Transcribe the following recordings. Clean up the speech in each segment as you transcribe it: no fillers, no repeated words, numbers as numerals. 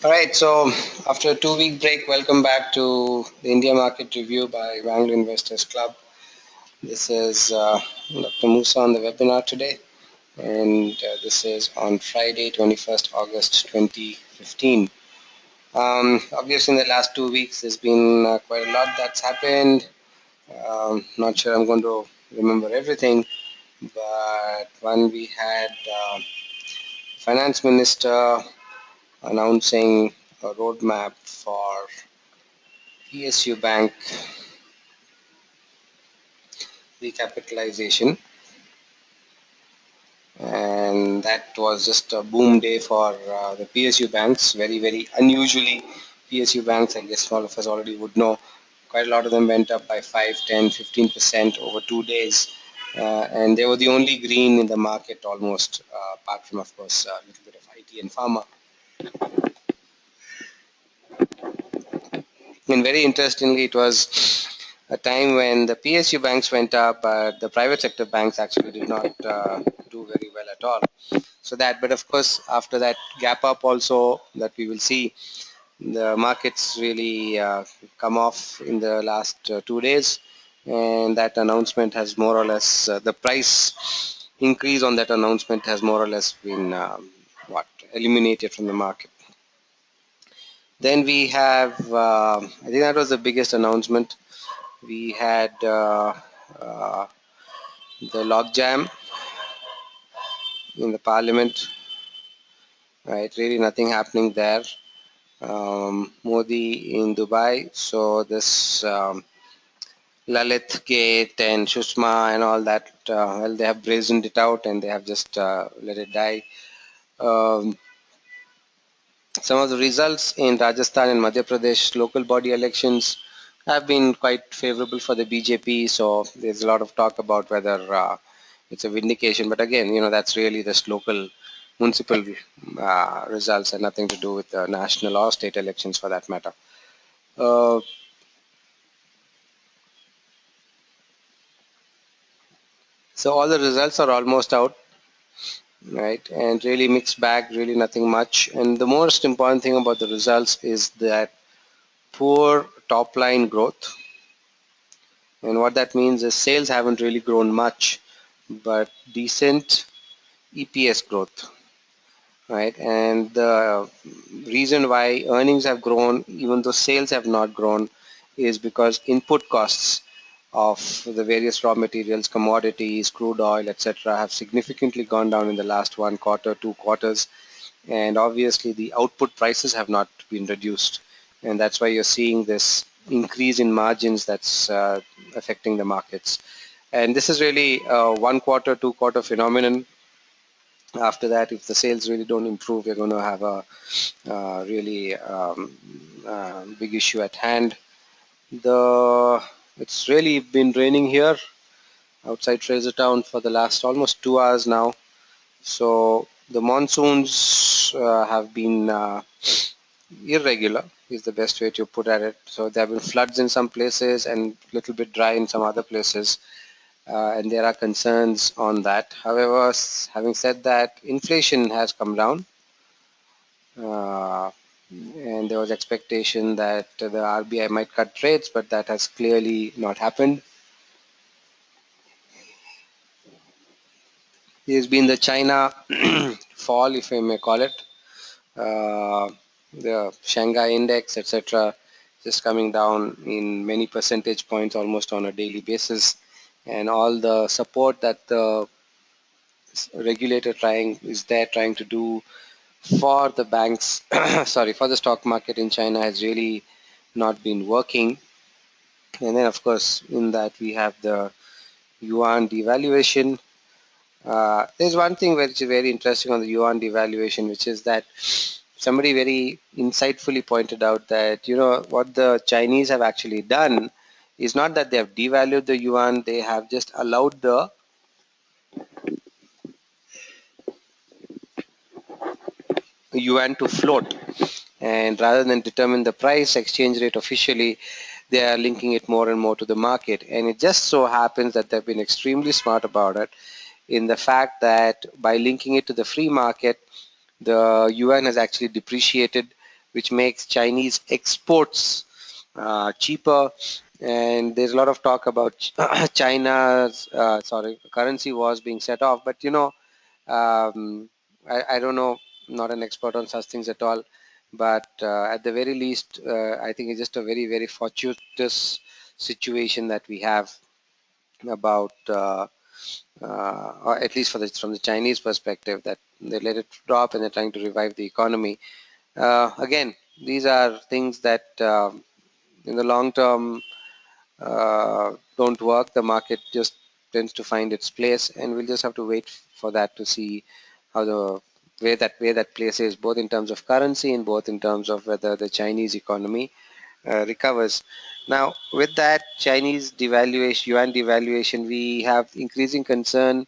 All right, so after a 2 week break, welcome back to the India Market Review by Bangalore Investors Club. This is Dr. Musa on the webinar today, and this is on Friday, 21st August 2015. Obviously, in the last 2 weeks, there's been quite a lot that's happened. Not sure I'm going to remember everything, but one we had Finance Minister announcing a roadmap for PSU Bank recapitalization, and that was just a boom day for the PSU banks. Very, very unusually, PSU banks, I guess all of us already would know, quite a lot of them went up by 5, 10, 15% over 2 days. And they were the only green in the market almost, apart from, of course, a little bit of IT and pharma. And very interestingly, it was a time when the PSU banks went up, but the private sector banks actually did not do very well at all. So that, but of course, after that gap up also that we will see, the markets really come off in the last 2 days, and that announcement has more or less, the price increase on that announcement has more or less been eliminated from the market. Then we have, I think that was the biggest announcement. We had the logjam in the parliament, right? Really nothing happening there. Modi in Dubai, so this Lalit Gate and Sushma and all that, well, they have brazened it out and they have just let it die. Um, some of the results in Rajasthan and Madhya Pradesh local body elections have been quite favorable for the BJP, so there's a lot of talk about whether it's a vindication, but again, that's really just local municipal results and nothing to do with the national or state elections for that matter. So all the results are almost out, right? And really mixed bag, really nothing much. And the most important thing about the results is that poor top line growth. And what that means is sales haven't really grown much, but decent EPS growth, right? And the reason why earnings have grown, even though sales have not grown, is because input costs of the various raw materials, commodities, crude oil, etc., have significantly gone down in the last 1 quarter, 2 quarters, and obviously the output prices have not been reduced, and that's why you're seeing this increase in margins that's affecting the markets. And this is really a 1 quarter, 2 quarter phenomenon. After that, if the sales really don't improve, we're going to have a really big issue at hand. It's really been raining here outside Fraser Town for the last almost 2 hours now. So the monsoons have been irregular is the best way to put at it. So there have been floods in some places and a little bit dry in some other places. And there are concerns on that. However, having said that, inflation has come down. And there was expectation that the RBI might cut rates, but that has clearly not happened. There's been the China fall, if I may call it, the Shanghai index, etc., just coming down in many percentage points almost on a daily basis, and all the support that the regulator is trying to do for the banks, sorry, for the stock market in China has really not been working. And then, of course, in that we have the yuan devaluation. There's one thing which is very interesting on the yuan devaluation, which is that somebody very insightfully pointed out that, what the Chinese have actually done is not that they have devalued the yuan, they have just allowed the yuan to float. And rather than determine the price exchange rate officially, they are linking it more and more to the market. And it just so happens that they've been extremely smart about it in the fact that by linking it to the free market, the yuan has actually depreciated which makes Chinese exports cheaper. And there's a lot of talk about China's currency wars being set off. But I don't know, not an expert on such things at all. But at the very least, I think it's just a very, very fortuitous situation that we have about, or at least from the Chinese perspective, that they let it drop and they're trying to revive the economy. Again, these are things that in the long term don't work. The market just tends to find its place, and we'll just have to wait for that to see how the where that place is, both in terms of currency and both in terms of whether the Chinese economy recovers. Now, with that Chinese devaluation, yuan devaluation, we have increasing concern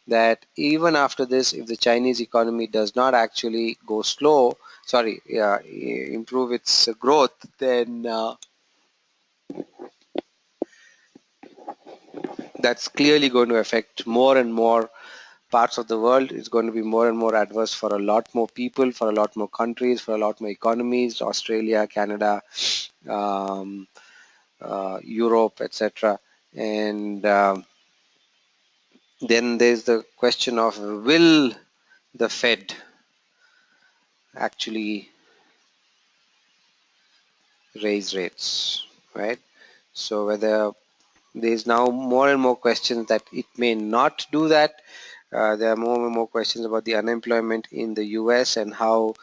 that even after this, if the Chinese economy does not actually go slow, improve its growth, then that's clearly going to affect more and more parts of the world. It's going to be more and more adverse for a lot more people, for a lot more countries, for a lot more economies, Australia, Canada, um, Europe, etc. And then there's the question of, will the Fed actually raise rates, right? So whether there's now more and more questions that it may not do that. There are more and more questions about the unemployment in the US and how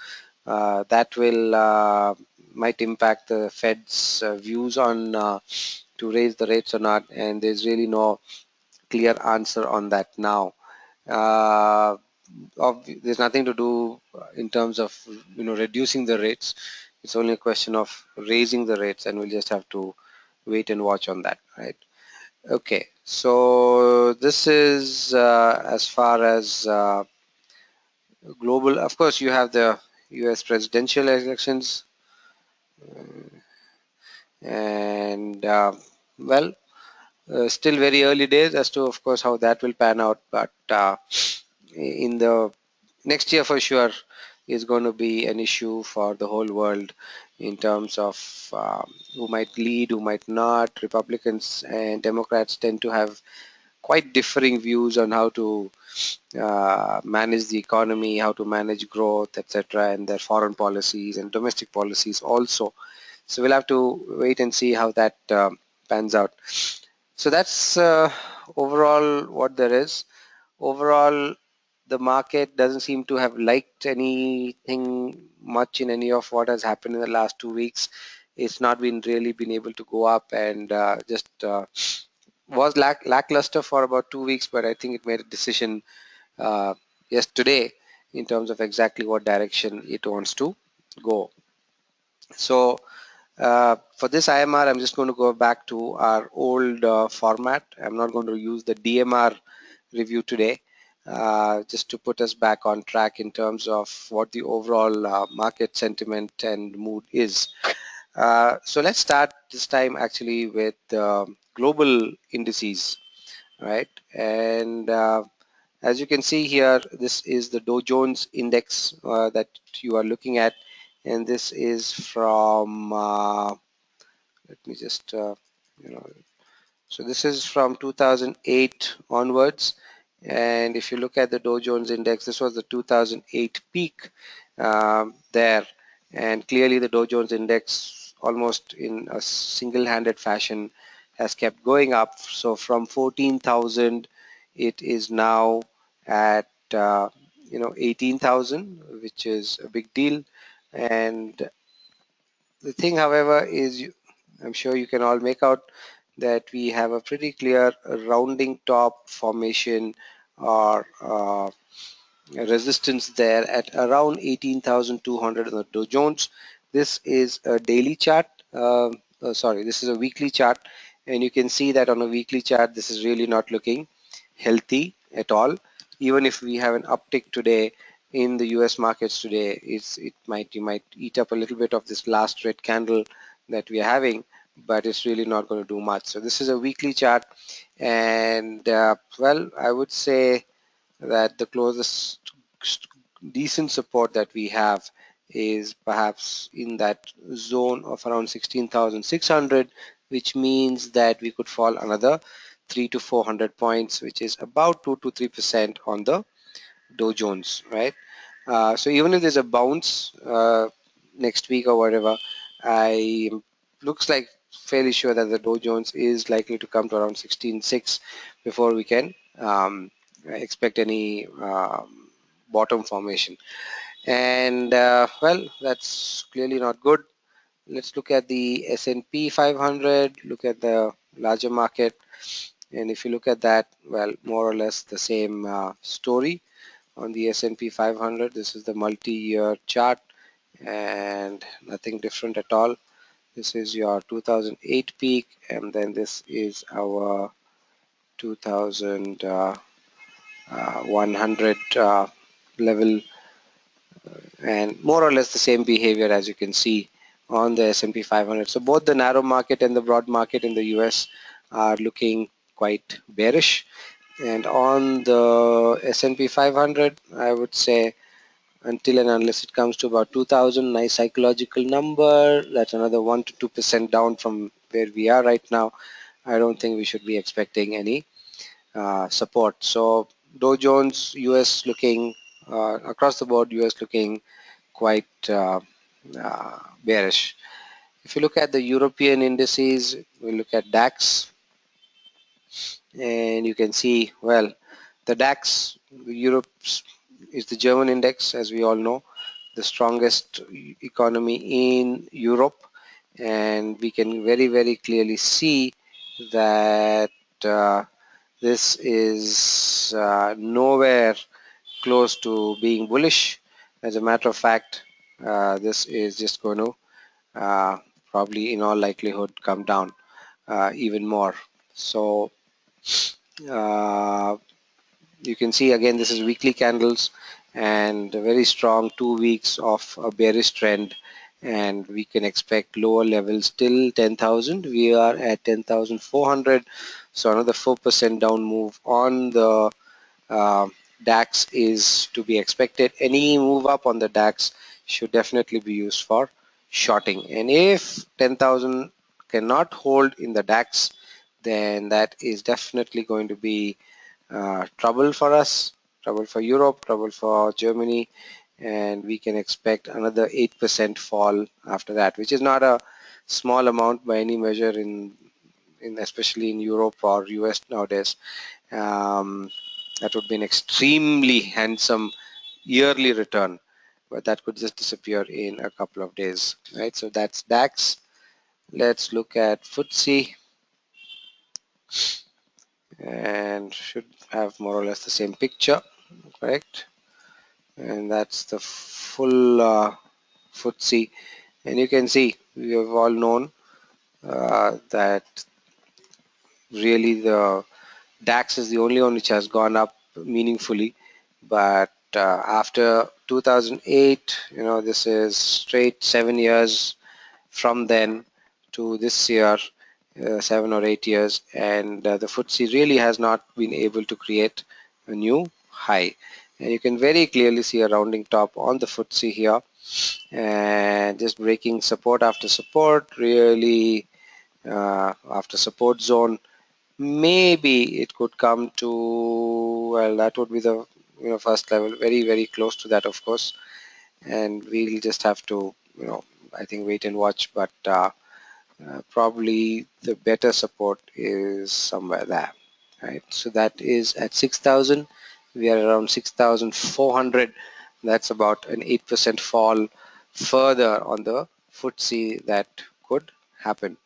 that will might impact the Fed's views on to raise the rates or not. And there's really no clear answer on that now. Uh, there's nothing to do in terms of reducing the rates. It's only a question of raising the rates, and we'll just have to wait and watch on that, right? Okay, so this is as far as global. Of course, you have the US presidential elections, and well, still very early days as to, of course, how that will pan out. But in the next year, for sure, is going to be an issue for the whole world in terms of who might lead, who might not. Republicans and Democrats tend to have quite differing views on how to manage the economy, how to manage growth, etc., and their foreign policies and domestic policies also. So we'll have to wait and see how that pans out. So that's overall what there is. Overall, the market doesn't seem to have liked anything much in any of what has happened in the last 2 weeks. It's not been really been able to go up, and just was lackluster for about 2 weeks. But I think it made a decision yesterday in terms of exactly what direction it wants to go. So for this IMR, I'm just going to go back to our old format. I'm not going to use the DMR review today, just to put us back on track in terms of what the overall market sentiment and mood is. So let's start this time actually with global indices, right? And as you can see here, this is the Dow Jones index that you are looking at, and this is from let me just so this is from 2008 onwards. And if you look at the Dow Jones index, this was the 2008 peak there, and clearly the Dow Jones index almost in a single-handed fashion has kept going up. So from 14,000, it is now at 18,000, which is a big deal. And the thing, however, is I'm sure you can all make out that we have a pretty clear rounding top formation or resistance there at around 18,200 on the Dow Jones. This is a daily chart. This is a weekly chart, and you can see that on a weekly chart, this is really not looking healthy at all. Even if we have an uptick today in the US markets today, you might eat up a little bit of this last red candle that we are having, but it's really not going to do much. So this is a weekly chart, and well, I would say that the closest decent support that we have is perhaps in that zone of around 16,600, which means that we could fall another 3 to 400 points, which is about 2 to 3% on the Dow Jones, right? So even if there's a bounce next week or whatever, I looks like fairly sure that the Dow Jones is likely to come to around 16.6 before we can expect any bottom formation. And well, that's clearly not good. Let's look at the S&P 500, look at the larger market, and if you look at that, well, more or less the same story on the S&P 500. This is the multi-year chart and nothing different at all. This is your 2008 peak, and then this is our 2100 level, and more or less the same behavior as you can see on the S&P 500. So both the narrow market and the broad market in the US are looking quite bearish, and on the S&P 500, I would say until and unless it comes to about 2000, nice psychological number, that's another 1 to 2% down from where we are right now. I don't think we should be expecting any support. So Dow Jones US looking across the board, US looking quite bearish. If you look at the European indices, we look at DAX, and you can see, well, the DAX, Europe is the German index, as we all know, the strongest economy in Europe, and we can very clearly see that this is nowhere close to being bullish. As a matter of fact, this is just going to uh, probably in all likelihood come down even more. So uh, you can see again, this is weekly candles and a very strong 2 weeks of a bearish trend, and we can expect lower levels till 10,000. We are at 10,400, so another 4% down move on the uh, DAX is to be expected. Any move up on the DAX should definitely be used for shorting, and if 10,000 cannot hold in the DAX, then that is definitely going to be trouble for us, trouble for Europe, trouble for Germany, and we can expect another 8% fall after that, which is not a small amount by any measure in especially in Europe or US nowadays. Um, that would be an extremely handsome yearly return, but that could just disappear in a couple of days, right? So that's DAX. Let's look at FTSE, and should have more or less the same picture, correct? And that's the full FTSE, and you can see we have all known that really the DAX is the only one which has gone up meaningfully, but after 2008, this is straight 7 years from then to this year, 7 or 8 years, and the FTSE really has not been able to create a new high. And you can very clearly see a rounding top on the FTSE here, and just breaking support after support, really after support zone. Maybe it could come to, well, that would be the first level, very close to that, of course, and we'll just have to I think wait and watch, but probably the better support is somewhere there, right? So that is at 6,000. We are around 6,400. That's about an 8% fall further on the FTSE that could happen.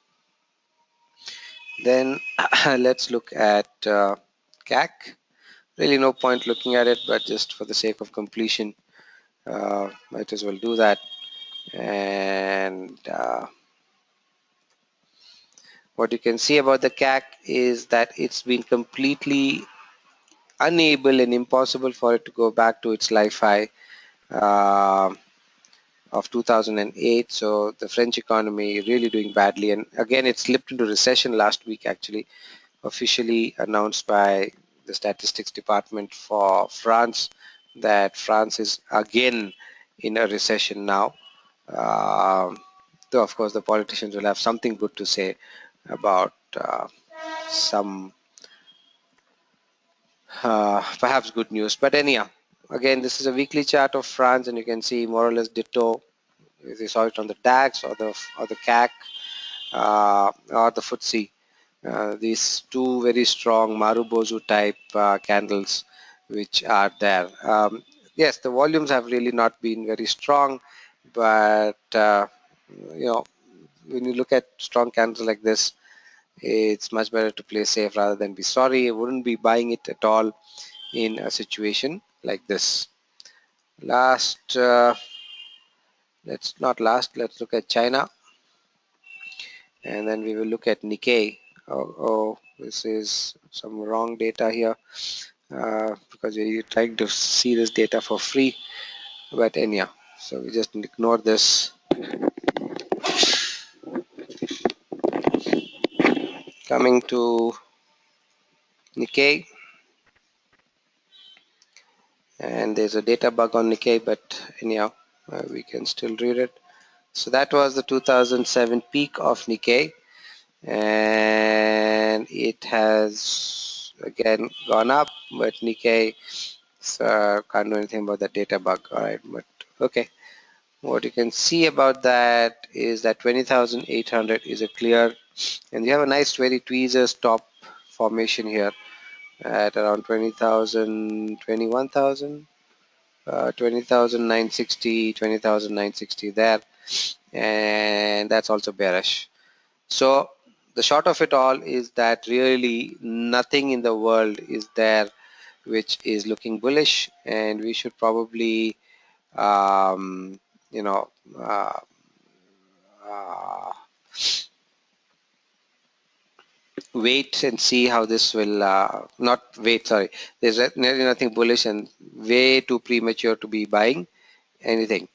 Then let's look at CAC. Really no point looking at it, but just for the sake of completion, might as well do that. And what you can see about the CAC is that it's been completely unable and impossible for it to go back to its life high uh, of 2008. So the French economy really doing badly, and again it slipped into recession last week, actually officially announced by the statistics department for France that France is again in a recession now. Though of course the politicians will have something good to say about some perhaps good news. But anyhow, again, this is a weekly chart of France, and you can see more or less ditto. If you saw it on the DAX or the CAC or the FTSE, these two very strong Marubozu type candles which are there. Yes, the volumes have really not been very strong, but you know, when you look at strong candles like this, it's much better to play safe rather than be sorry. I wouldn't be buying it at all in a situation like this. Last, let's look at China, and then we will look at Nikkei. Oh, this is some wrong data here because we're trying to see this data for free, but anyhow, so we just ignore this. Coming to Nikkei, and there's a data bug on Nikkei, but anyhow, we can still read it. So that was the 2007 peak of Nikkei, and it has again gone up, but Nikkei can't do anything about that data bug. All right, but okay. What you can see about that is that 20,800 is a clear, and you have a nice very tweezers top formation here at around 20,000, 21,000, 20,960, 20,960 there, and that's also bearish. So the short of it all is that really nothing in the world is there which is looking bullish, and we should probably um, you know uh, uh, wait and see how this will not wait, sorry, there's really nothing bullish and way too premature to be buying anything,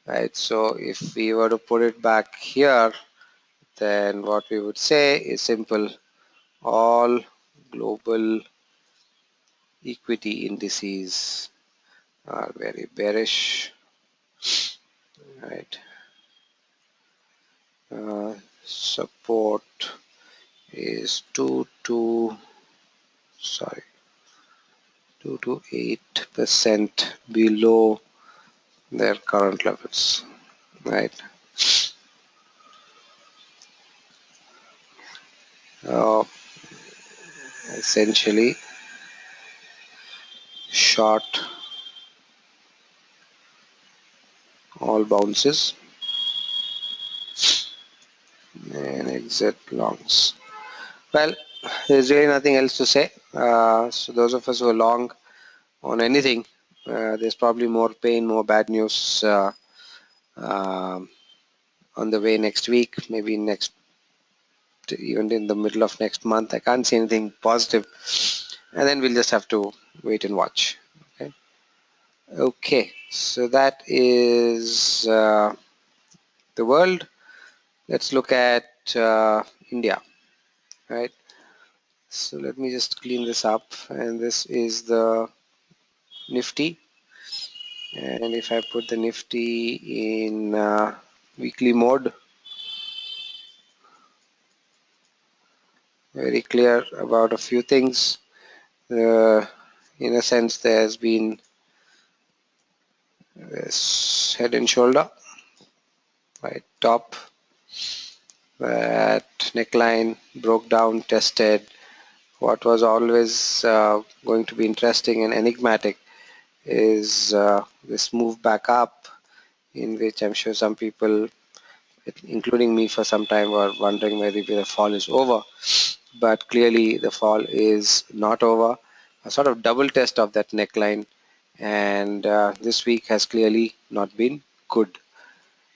right? So if we were to put it back here, then what we would say is simple: all global equity indices are very bearish, right? Support is 2 to 8% below their current levels, right? Uh, Essentially short all bounces and exit longs. Well, there's really nothing else to say. So those of us who are long on anything, there's probably more pain, more bad news um on the way next week, maybe next, even in the middle of next month. I can't see anything positive, and then we'll just have to wait and watch. Okay. Okay. So that is the world. Let's look at India. Right. So let me just clean this up, and this is the Nifty. And if I put the Nifty in weekly mode, very clear about a few things. In a sense, there's been this head and shoulder, right? Top, that neckline broke down, tested. What was always going to be interesting and enigmatic is this move back up, in which I'm sure some people, including me for some time, were wondering whether the fall is over. But clearly the fall is not over. A sort of double test of that neckline, and this week has clearly not been good.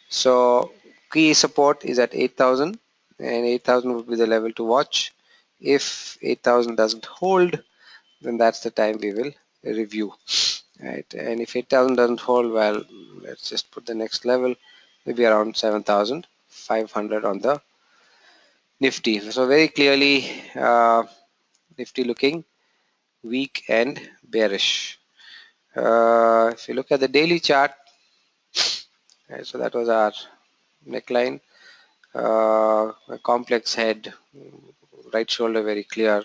So key support is at 8,000, and 8,000 would be the level to watch. If 8,000 doesn't hold, then that's the time we will review, right? And if 8,000 doesn't hold, well, let's just put the next level, maybe around 7,500 on the Nifty. So very clearly Nifty looking weak and bearish. If you look at the daily chart, Okay, so that was our neckline. A complex head, right shoulder very clear,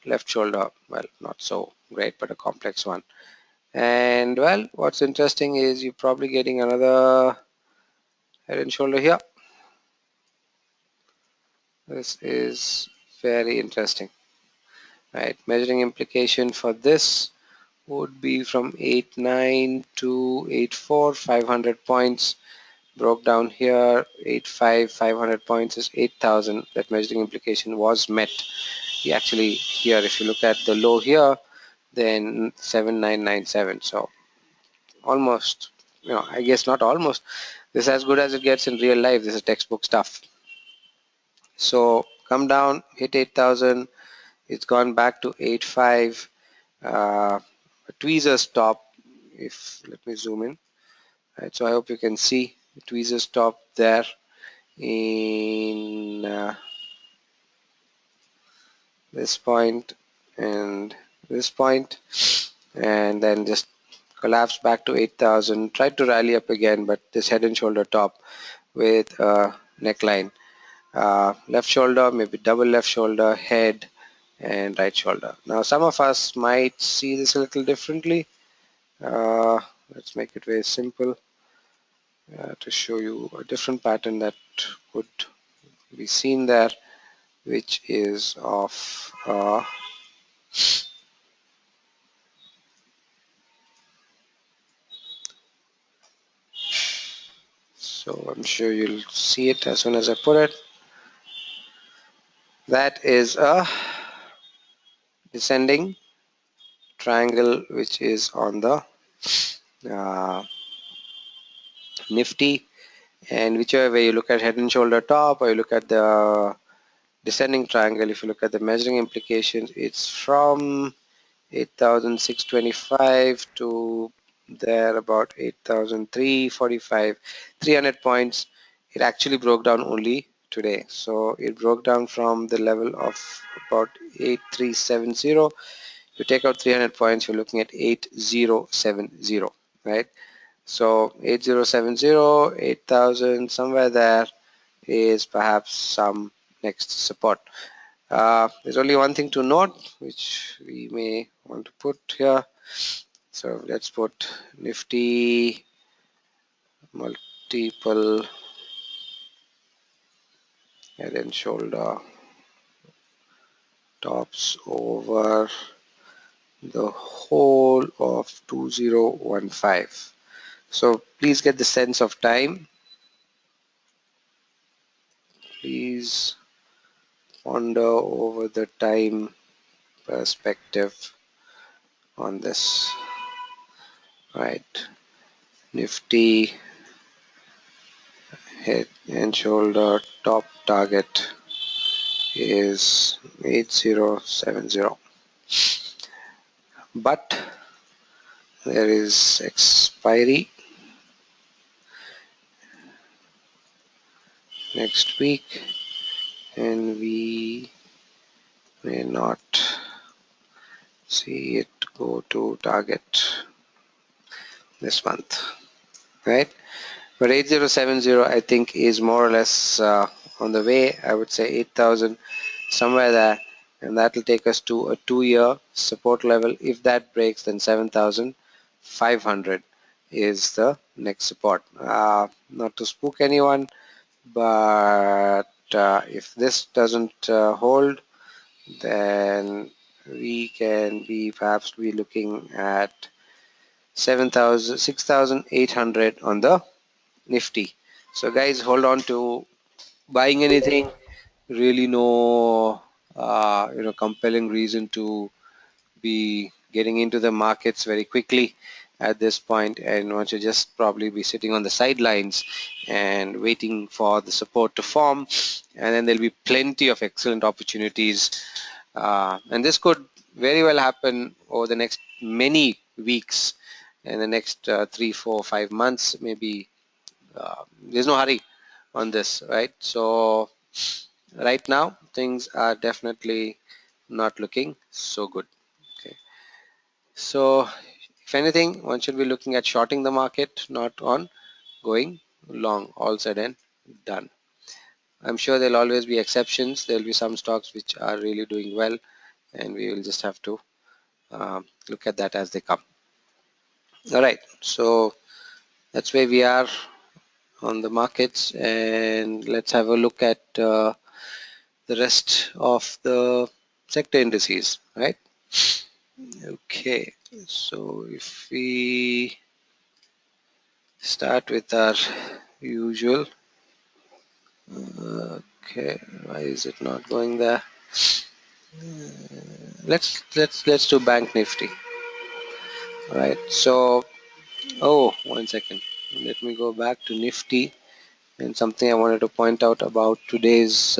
left shoulder, well, not so great, but a complex one. And well, what's interesting is you're probably getting another head and shoulder here. This is very interesting, right? Measuring implication for this would be from 8.9 to 8.4, 500 points. Broke down here, 8.5, 500 points is 8,000. That measuring implication was met. Actually, here, if you look at the low here, then 7,997. So almost, I guess not almost. This is as good as it gets in real life. This is textbook stuff. So come down, hit 8,000. It's gone back to 8.5. A tweezer stop. If let me zoom in. Right, so I hope you can see the tweezer stop there in this point and this point, and then just collapsed back to 8,000. Tried to rally up again, but this head and shoulder top with a neckline. Left shoulder, maybe double left shoulder, head, and right shoulder. Now, some of us might see this a little differently. Let's make it very simple to show you a different pattern that could be seen there, which is of so I'm sure you'll see it as soon as I put it. That is a descending triangle which is on the uh, Nifty, and whichever way you look at head and shoulder top or you look at the descending triangle, if you look at the measuring implications, it's from 8,625 to there about 8,345, 300 points. It actually broke down only today. So it broke down from the level of about 8,370. You take out 300 points, you're looking at 8,070, right? So 8,070, 8,000, somewhere there is perhaps some next support. There's only one thing to note, which we may want to put here. So let's put Nifty multiple head and shoulder tops over the whole of 2015. So please get the sense of time. Please ponder over the time perspective on this. Right. Nifty head and shoulder top target is 8070, but there is expiry next week and we may not see it go to target this month, right? But 8070 I think is more or less on the way. I would say 8,000 somewhere there, and that will take us to a 2-year support level. If that breaks, then 7,500 is the next support. Not to spook anyone, but if this doesn't hold, then we can be perhaps be looking at 7,000, 6,800 on the Nifty. So guys, hold on to buying anything. Really no compelling reason to be getting into the markets very quickly at this point, and want to just probably be sitting on the sidelines and waiting for the support to form, and then there'll be plenty of excellent opportunities, and this could very well happen over the next many weeks, in the next 3, 4, 5 months maybe. There's no hurry on this, right? So right now things are definitely not looking so good. Okay, so if anything, one should be looking at shorting the market, not on going long, all said and done. I'm sure there'll always be exceptions. There'll be some stocks which are really doing well, and we will just have to look at that as they come. All right, so that's where we are on the markets, and let's have a look at the rest of the sector indices, right? Okay, so if we start with our usual, okay, why is it not going there? Let's do Bank Nifty. All right, so one second, let me go back to Nifty, and something I wanted to point out about today's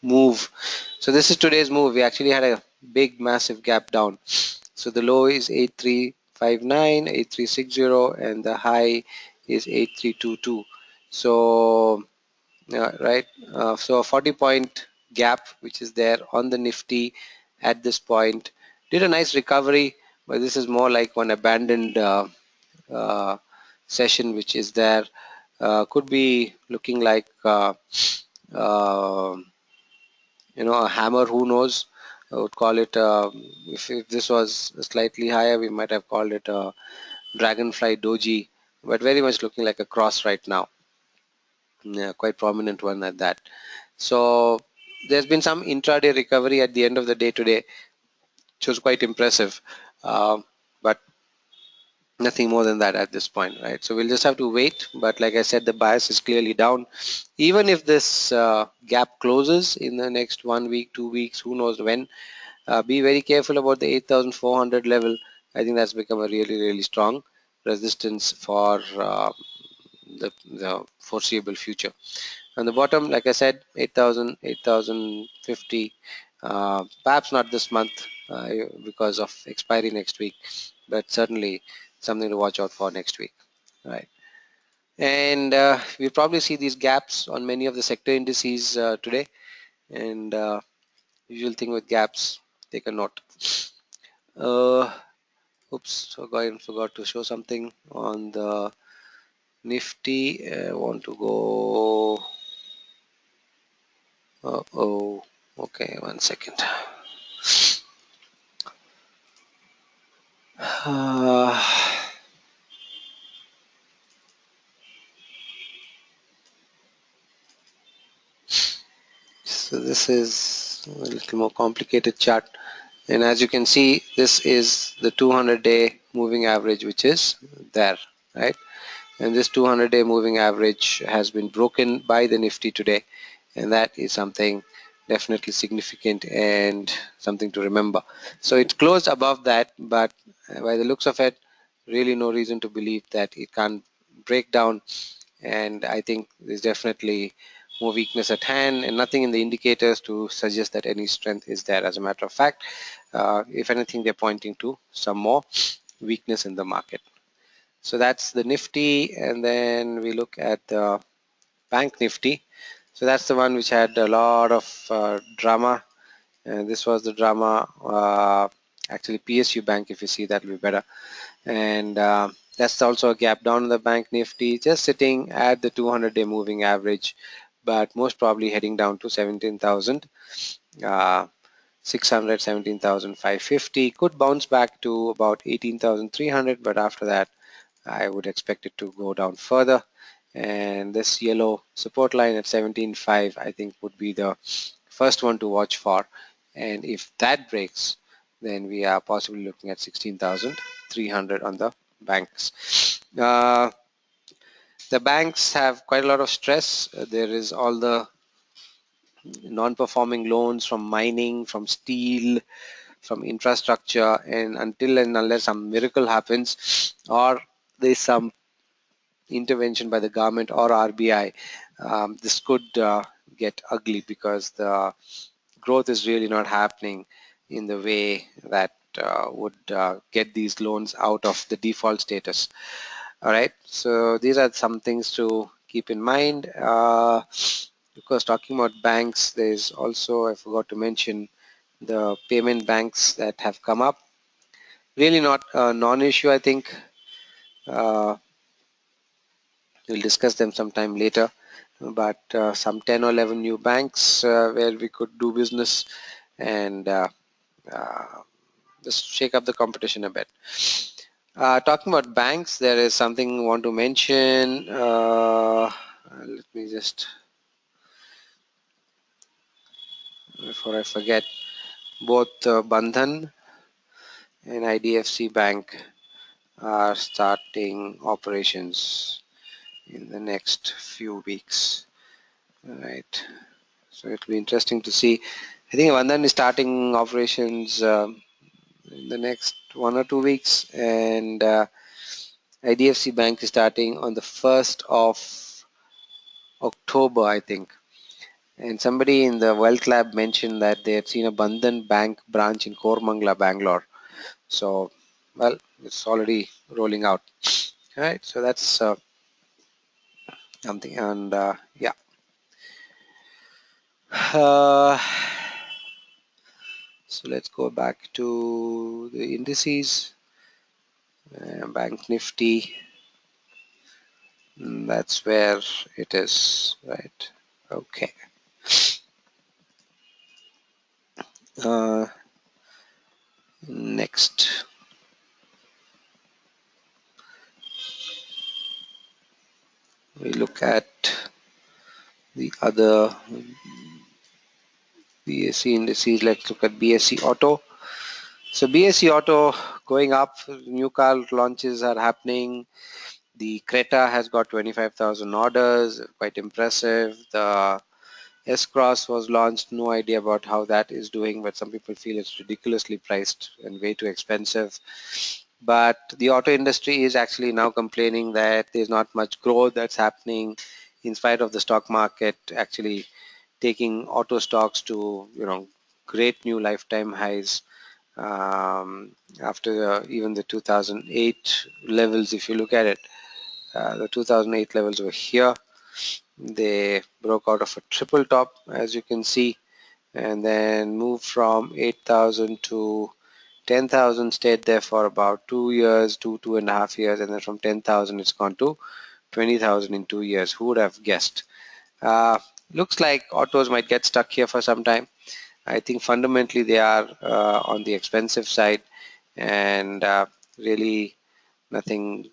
move. So this is today's move. We actually had a big massive gap down. So the low is 8359, 8360, and the high is 8322. So right, so a 40-point gap which is there on the Nifty at this point. Did a nice recovery, but this is more like one abandoned uh, session which is there. Could be looking like uh, a hammer, who knows. I would call it, if this was slightly higher, we might have called it a dragonfly doji, but very much looking like a cross right now. Yeah, quite prominent one at that. So there's been some intraday recovery at the end of the day today, which was quite impressive. But nothing more than that at this point, right? So we'll just have to wait. But like I said, the bias is clearly down. Even if this gap closes in the next 1 week, 2 weeks, who knows when, be very careful about the 8,400 level. I think that's become a really, really strong resistance for the foreseeable future. On the bottom, like I said, 8,000, 8,050. Perhaps not this month because of expiry next week, but certainly something to watch out for next week. Right. And we probably see these gaps on many of the sector indices today. And usual thing with gaps, take a note. Uh, Oops, forgot to show something on the Nifty. I want to go. Oh, okay, 1 second. Uh, so this is a little more complicated chart, and as you can see, this is the 200-day moving average, which is there, right? And this 200-day moving average has been broken by the Nifty today, and that is something definitely significant and something to remember. So it closed above that, but by the looks of it, really no reason to believe that it can't break down, and I think there's definitely more weakness at hand and nothing in the indicators to suggest that any strength is there. As a matter of fact, if anything, they're pointing to some more weakness in the market. So that's the Nifty, and then we look at the Bank Nifty. So that's the one which had a lot of drama, and this was the drama. Actually, PSU Bank, if you see that, will be better. And that's also a gap down in the Bank Nifty, just sitting at the 200-day moving average, but most probably heading down to 17,000. 600, 17,550, could bounce back to about 18,300, but after that I would expect it to go down further, and this yellow support line at 17.5 I think would be the first one to watch for, and if that breaks, then we are possibly looking at 16,300 on the banks. The banks have quite a lot of stress. There is all the non-performing loans from mining, from steel, from infrastructure, and until and unless some miracle happens or there's some intervention by the government or RBI, this could get ugly because the growth is really not happening in the way that would get these loans out of the default status. All right, so these are some things to keep in mind. Because talking about banks, there's also, I forgot to mention, the payment banks that have come up. Really not a non-issue, I think. Uh, We'll discuss them sometime later. But some 10 or 11 new banks where we could do business and uh, just shake up the competition a bit. Talking about banks, there is something I want to mention. Let me just, before I forget, both Bandhan and IDFC Bank are starting operations in the next few weeks. Right. So it'll be interesting to see. I think Bandhan is starting operations in the next 1 or 2 weeks, and IDFC Bank is starting on the 1st of October, I think. And somebody in the Wealth Lab mentioned that they had seen a Bandhan Bank branch in Kormangla, Bangalore. So, well, it's already rolling out. All right, so that's something. And yeah. Uh, so let's go back to the indices. Bank Nifty. That's where it is, right? Okay. Uh, Next, we look at the other BSE indices. Let's look at BSE Auto. So BSE Auto going up. New car launches are happening. The Creta has got 25,000 orders, quite impressive. The S-Cross was launched. No idea about how that is doing, but some people feel it's ridiculously priced and way too expensive. But the auto industry is actually now complaining that there's not much growth that's happening in spite of the stock market actually taking auto stocks to great new lifetime highs after even the 2008 levels. If you look at it, the 2008 levels were here. They broke out of a triple top, as you can see, and then moved from 8,000 to 10,000, stayed there for about 2 years, 2.5 years, and then from 10,000 it's gone to 20,000 in 2 years. Who would have guessed? Uh, Looks like autos might get stuck here for some time. I think fundamentally they are on the expensive side, and really nothing.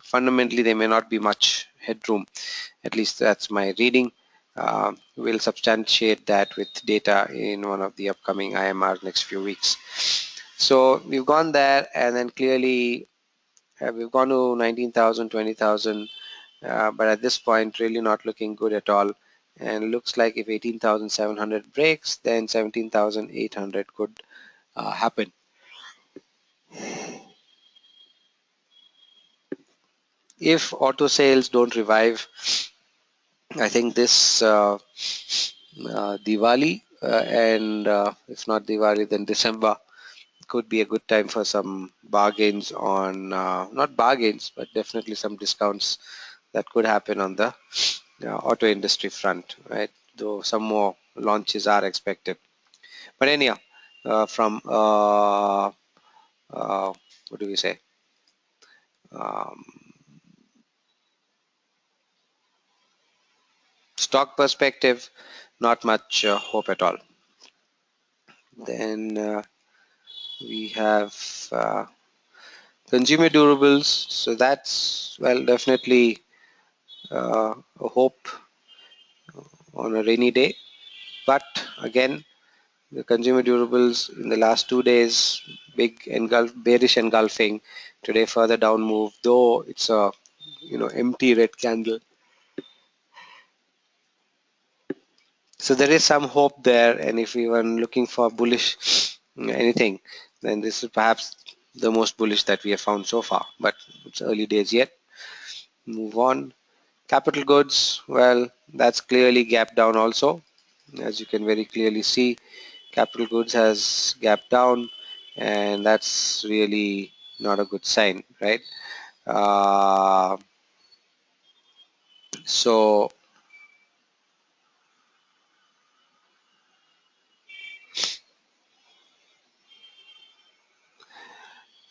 Fundamentally, there may not be much headroom. At least that's my reading. We'll substantiate that with data in one of the upcoming IMR next few weeks. So we've gone there, and then clearly we've gone to 19,000, 20,000, but at this point really not looking good at all, and looks like if 18,700 breaks, then 17,800 could happen. If auto sales don't revive, I think this Diwali and if not Diwali, then December could be a good time for some bargains on, not bargains, but definitely some discounts that could happen on the auto industry front, right? Though some more launches are expected. But anyhow, from what do we say? Um, Stock perspective, not much hope at all. Then we have consumer durables. So that's, well, definitely a hope on a rainy day. But again, the consumer durables in the last 2 days, big bearish engulfing. Today further down move, though it's a empty red candle. So there is some hope there, and if we were looking for bullish anything, then this is perhaps the most bullish that we have found so far. But it's early days yet. Move on. Capital goods, well, that's clearly gapped down also. As you can very clearly see, capital goods has gapped down, and that's really not a good sign, right? Uh, so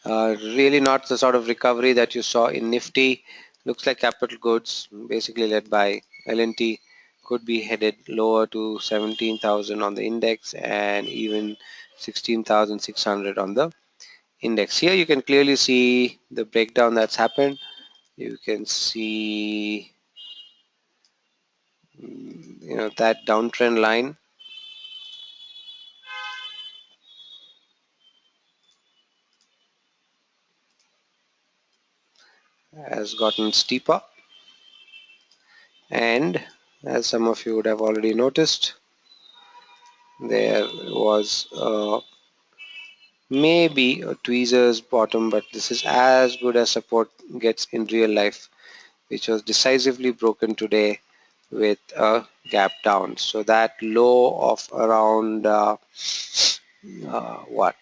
really not the sort of recovery that you saw in Nifty. Looks like capital goods, basically led by L&T, could be headed lower to 17,000 on the index and even 16,600 on the index. Here you can clearly see the breakdown that's happened. You can see that downtrend line has gotten steeper, and as some of you would have already noticed, there was maybe a tweezer's bottom, but this is as good as support gets in real life, which was decisively broken today with a gap down. So that low of around what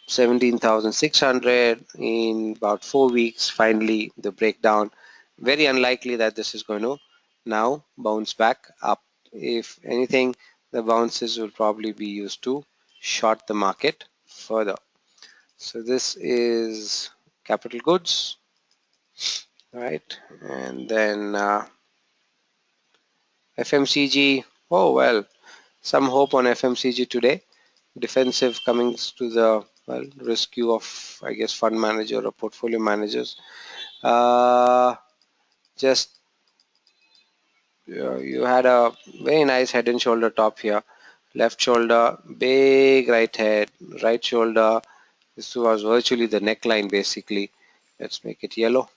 17,600 in about 4 weeks, finally the breakdown. Very unlikely that this is going to now bounce back up. If anything, the bounces will probably be used to short the market further. So this is capital goods, right? And then FMCG. Oh well, some hope on FMCG today. Defensive coming to the rescue of, I guess, fund manager or portfolio managers. Uh, just you had a very nice head and shoulder top here. Left shoulder, big right head, right shoulder. This was virtually the neckline basically. Let's make it yellow.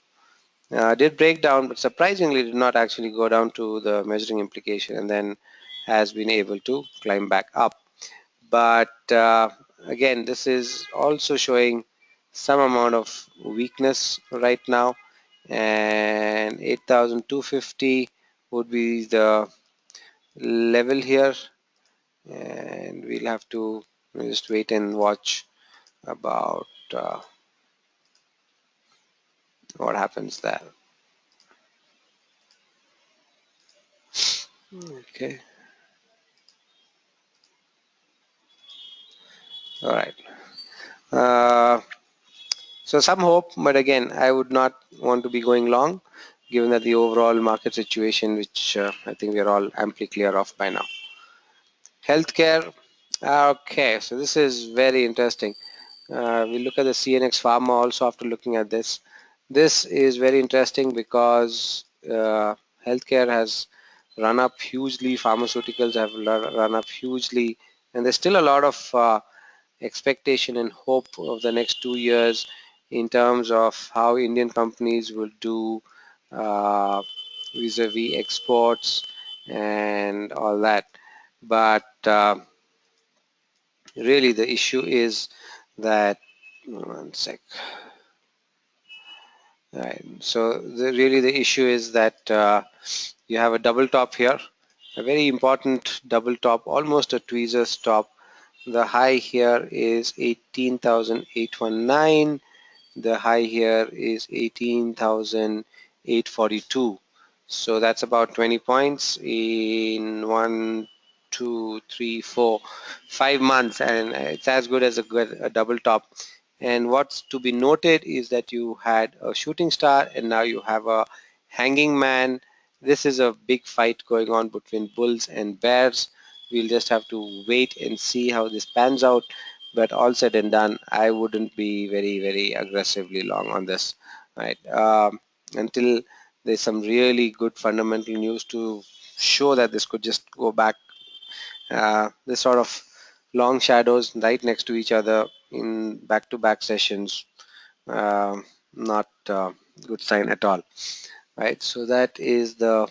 Did break down, but surprisingly did not actually go down to the measuring implication, and then has been able to climb back up. But again, this is also showing some amount of weakness right now, and 8,250 would be the level here, and we'll have to just wait and watch about what happens there. Okay, all right. Uh, so some hope, but again, I would not want to be going long, given that the overall market situation, which I think we are all amply clear of by now. Healthcare. Okay, so this is very interesting. We look at the CNX Pharma also after looking at this. This is very interesting because healthcare has run up hugely, pharmaceuticals have run up hugely, and there's still a lot of expectation and hope of the next 2 years in terms of how Indian companies will do uh, vis-a-vis exports and all that. But really the issue is that, one sec. Right. So really the issue is that you have a double top here, a very important double top, almost a tweezer's top. The high here is 18,819. The high here is 18,842. So that's about 20 points in 1, 2, 3, 4, 5 months, and it's as good as a double top. And what's to be noted is that you had a shooting star and now you have a hanging man. This is a big fight going on between bulls and bears. We'll just have to wait and see how this pans out. But all said and done, I wouldn't be very aggressively long on this, right? Until there's some really good fundamental news to show that this could just go back. This sort of long shadows right next to each other in back-to-back sessions, not good sign at all, right? So that is the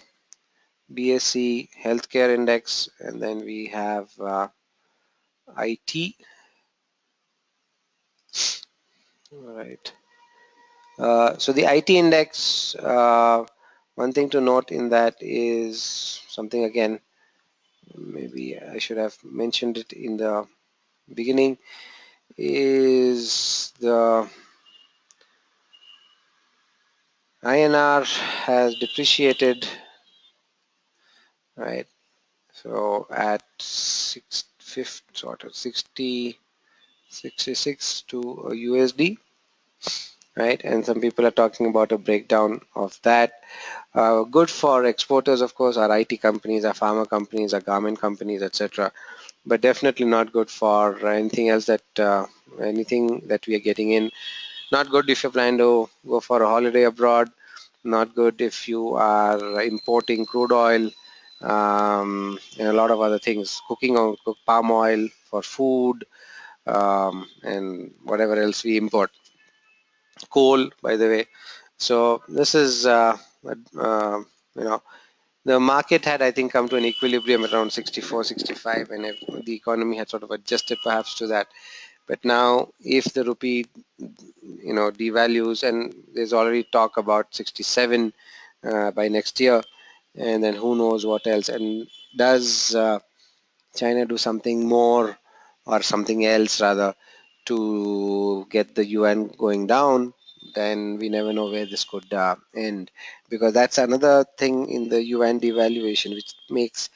BSE healthcare index, and then we have IT. All right. So the IT index, one thing to note in that is something, again, maybe I should have mentioned it in the beginning, is the INR has depreciated, right? So at 60, 66 to USD, right? And some people are talking about a breakdown of that. Good for exporters, of course, our IT companies, our pharma companies, our garment companies, etc. But definitely not good for anything that we are getting in. Not good if you're planning to go for a holiday abroad. Not good if you are importing crude oil, and a lot of other things. Cooking on palm oil for food, and whatever else we import. Coal, by the way. So this is, you know, the market had, I think, come to an equilibrium around 64, 65, and if the economy had sort of adjusted perhaps to that. But now, if the rupee, devalues, and there's already talk about 67 by next year, and then who knows what else. And does China do something more or something else rather to get the yuan going down? Then we never know where this could end, because that's another thing in the yuan devaluation, which makes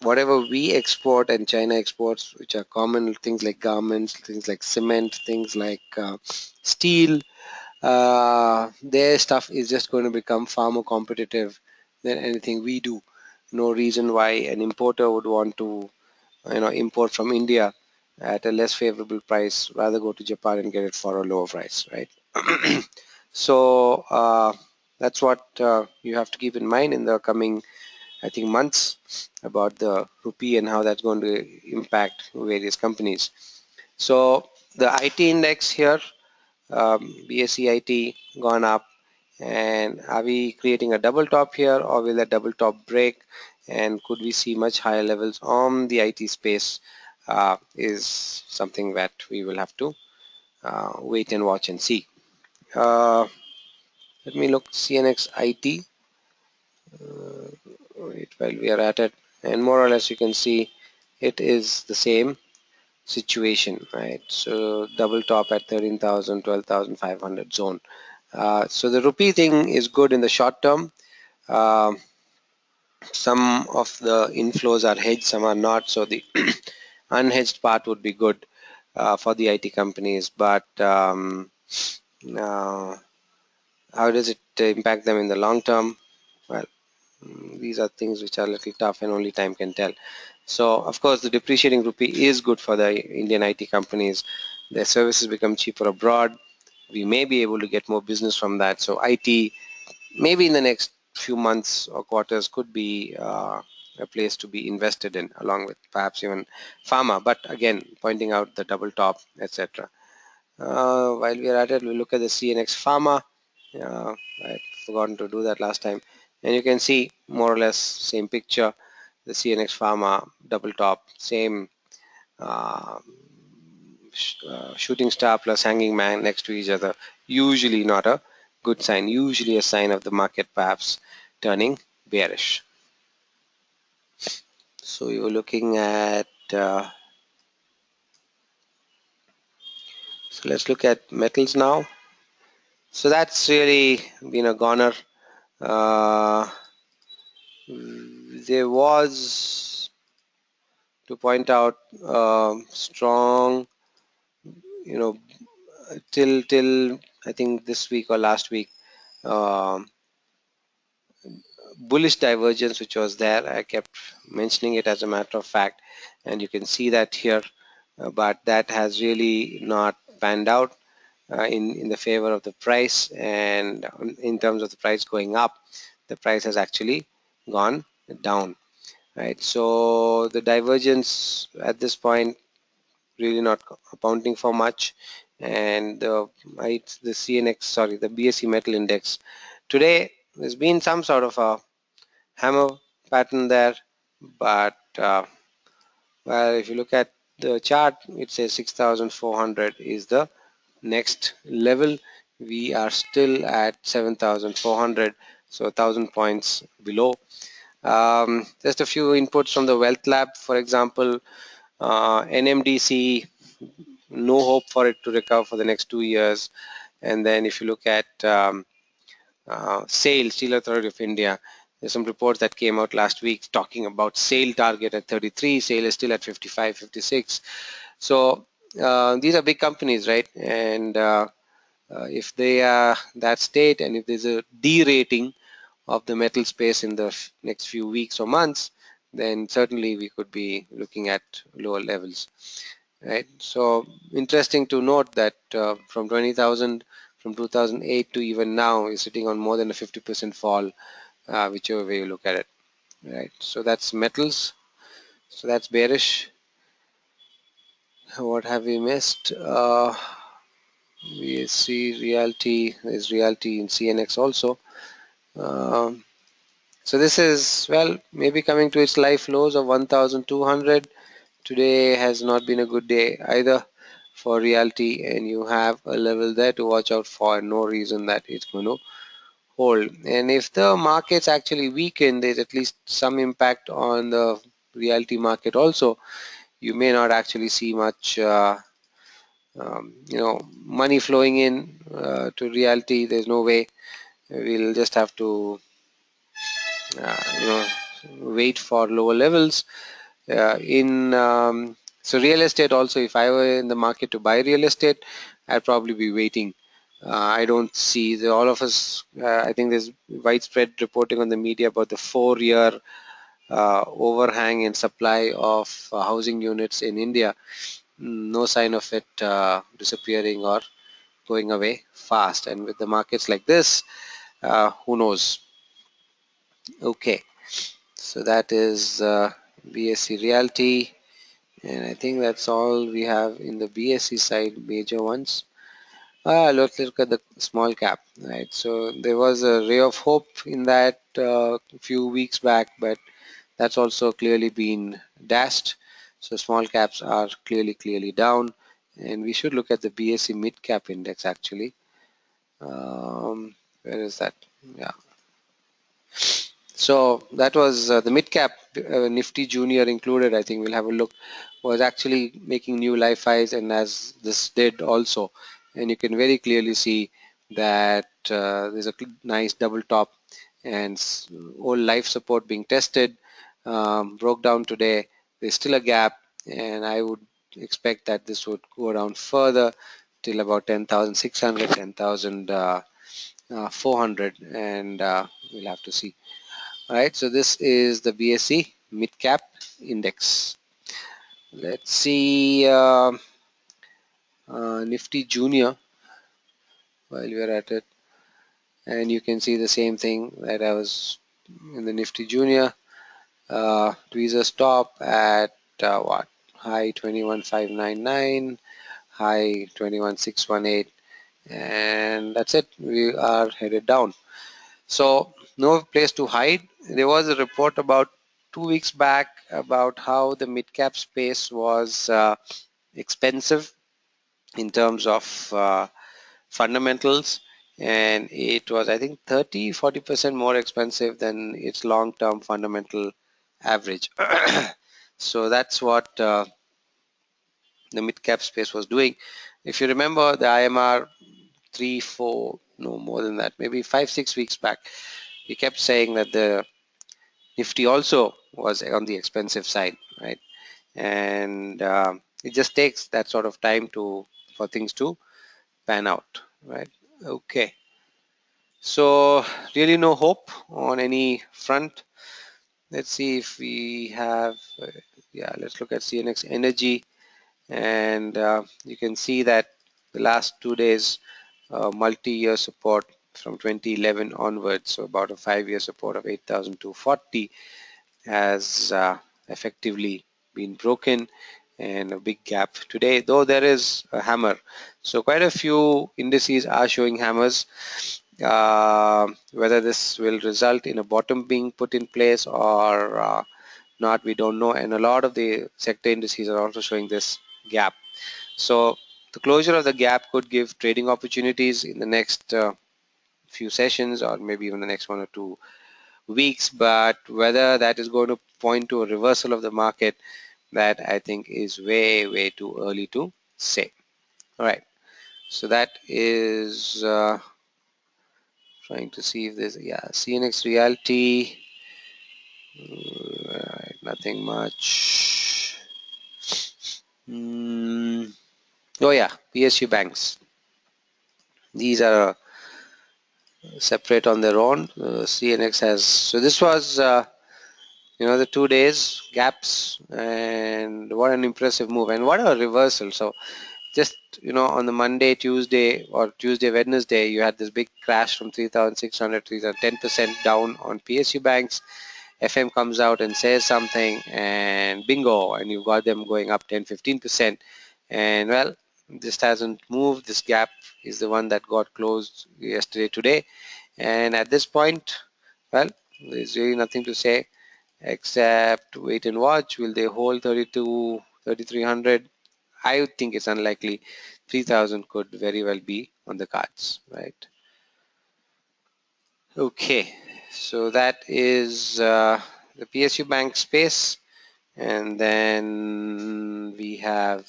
whatever we export and China exports, which are common things like garments, things like cement, things like steel, their stuff is just going to become far more competitive than anything we do. No reason why an importer would want to, import from India at a less favorable price, rather go to Japan and get it for a lower price, right? So that's what you have to keep in mind in the coming, I think, months, about the rupee and how that's going to impact various companies. So the IT index here, BSE IT gone up, and are we creating a double top here, or will that double top break, and could we see much higher levels on the IT space, is something that we will have to wait and watch and see. Uh, Let me look CNX IT, wait while we are at it, and more or less you can see it is the same situation, right? So double top at 13,000, 12,500 zone. So the rupee thing is good in the short term. Uh, some of the inflows are hedged, some are not. So the unhedged part would be good for the IT companies. But uh, how does it impact them in the long term? Well, these are things which are a little tough, and only time can tell. So, of course, the depreciating rupee is good for the Indian IT companies. Their services become cheaper abroad. We may be able to get more business from that. So, IT, maybe in the next few months or quarters, could be a place to be invested in, along with perhaps even pharma. But again, pointing out the double top, etc. While we are at it, we look at the CNX Pharma. I'd forgotten to do that last time. And you can see more or less same picture. The CNX Pharma double top, same uh, shooting star plus hanging man next to each other. Usually not a good sign. Usually a sign of the market perhaps turning bearish. So you're looking at. So let's look at metals now. So that's really been a goner. Uh, there was, to point out, strong, you know, till I think this week or last week, um, bullish divergence which was there. I kept mentioning it as a matter of fact, and you can see that here, but that has really not panned out in the favor of the price, and in terms of the price going up, the price has actually gone down, right? So the divergence at this point really not accounting for much, and the CNX, sorry, the BSE metal index today, there's been some sort of a hammer pattern there, but well, if you look at the chart, it says 6,400 is the next level. We are still at 7,400, so 1,000 points below. Just a few inputs from the Wealth Lab, for example, NMDC, no hope for it to recover for the next 2 years. And then if you look at SAIL, Steel Authority of India, there's some reports that came out last week talking about SAIL target at 33, SAIL is still at 55, 56. So these are big companies, right? And If they are that state, and if there's a derating of the metal space in the next few weeks or months, then certainly we could be looking at lower levels, right? So interesting to note that from 20,000, from 2008 to even now, is sitting on more than a 50% fall, whichever way you look at it, right? So that's metals. So that's bearish. What have we missed? We see reality. There's reality in CNX also. Um, so this is, well, maybe coming to its life lows of 1,200. Today has not been a good day either for reality, and you have a level there to watch out for, and no reason that it's going to hold. And if the markets actually weaken, there's at least some impact on the reality market also. You may not actually see much money flowing in to reality. There's no way. We'll just have to wait for lower levels in so real estate also. If I were in the market to buy real estate, I'd probably be waiting. I don't see all of us. I think there's widespread reporting on the media about the 4-year overhang in supply of housing units in India. No sign of it disappearing or going away fast. And with the markets like this, who knows? Okay, so that is BSC Realty. And I think that's all we have in the BSC side, major ones. Let's look at the small cap, right? So there was a ray of hope in that a few weeks back, but that's also clearly been dashed. So small caps are clearly down, and we should look at the BSC mid cap index actually. Where is that? Yeah. So that was the mid cap, Nifty Junior included. I think we'll have a look. Was actually making new life highs, and as this did also, and you can very clearly see that there's a nice double top and old life support being tested. Broke down today. There's still a gap, and I would expect that this would go down further till about 10,600, 10,400, and we'll have to see. All right, so this is the BSE mid cap index. Let's see Nifty Junior while we're at it, and you can see the same thing that I was in the Nifty Junior. Tweezers stop at what? High 21,599, high 21,618, and that's it. We are headed down. So no place to hide. There was a report about 2 weeks back about how the mid cap space was expensive in terms of fundamentals, and it was, I think, 30-40% more expensive than its long-term fundamental average. So that's what the mid cap space was doing. If you remember the IMR 3-4, no more than that, maybe 5-6 weeks back, we kept saying that the Nifty also was on the expensive side, right? And it just takes that sort of time for things to pan out, right? Okay, so really no hope on any front. Let's see if we have, yeah, let's look at CNX Energy, and you can see that the last 2 days, multi-year support from 2011 onwards, so about a 5-year support of 8,240 has effectively been broken, and a big gap today, though there is a hammer. So quite a few indices are showing hammers. Whether this will result in a bottom being put in place or not, we don't know, and a lot of the sector indices are also showing this gap. So the closure of the gap could give trading opportunities in the next few sessions, or maybe even the next 1 or 2 weeks, but whether that is going to point to a reversal of the market, that I think is way too early to say. All right, so that is trying to see if there's, yeah, CNX Realty, right, nothing much. Oh yeah, PSU banks. These are separate on their own. CNX has, so this was the 2 days gaps, and what an impressive move and what a reversal. So just on the Monday, Tuesday, or Tuesday, Wednesday, you had this big crash from 3,600 to 10% down on PSU banks. FM comes out and says something, and bingo, and you've got them going up 10-15%. And well, this hasn't moved. This gap is the one that got closed yesterday, today. And at this point, well, there's really nothing to say except wait and watch. Will they hold 32, 3,300? I would think it's unlikely. 3,000 could very well be on the cards, right? Okay, so that is the PSU bank space, and then we have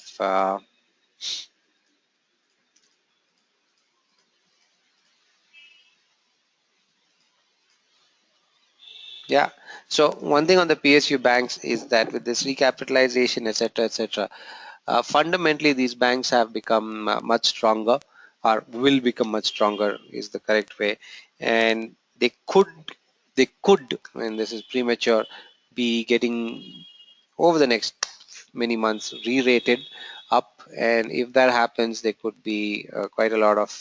yeah. So one thing on the PSU banks is that with this recapitalization, etc., fundamentally these banks have become much stronger, or will become much stronger is the correct way, and they could, and this is premature, be getting over the next many months re-rated up, and if that happens, there could be quite a lot of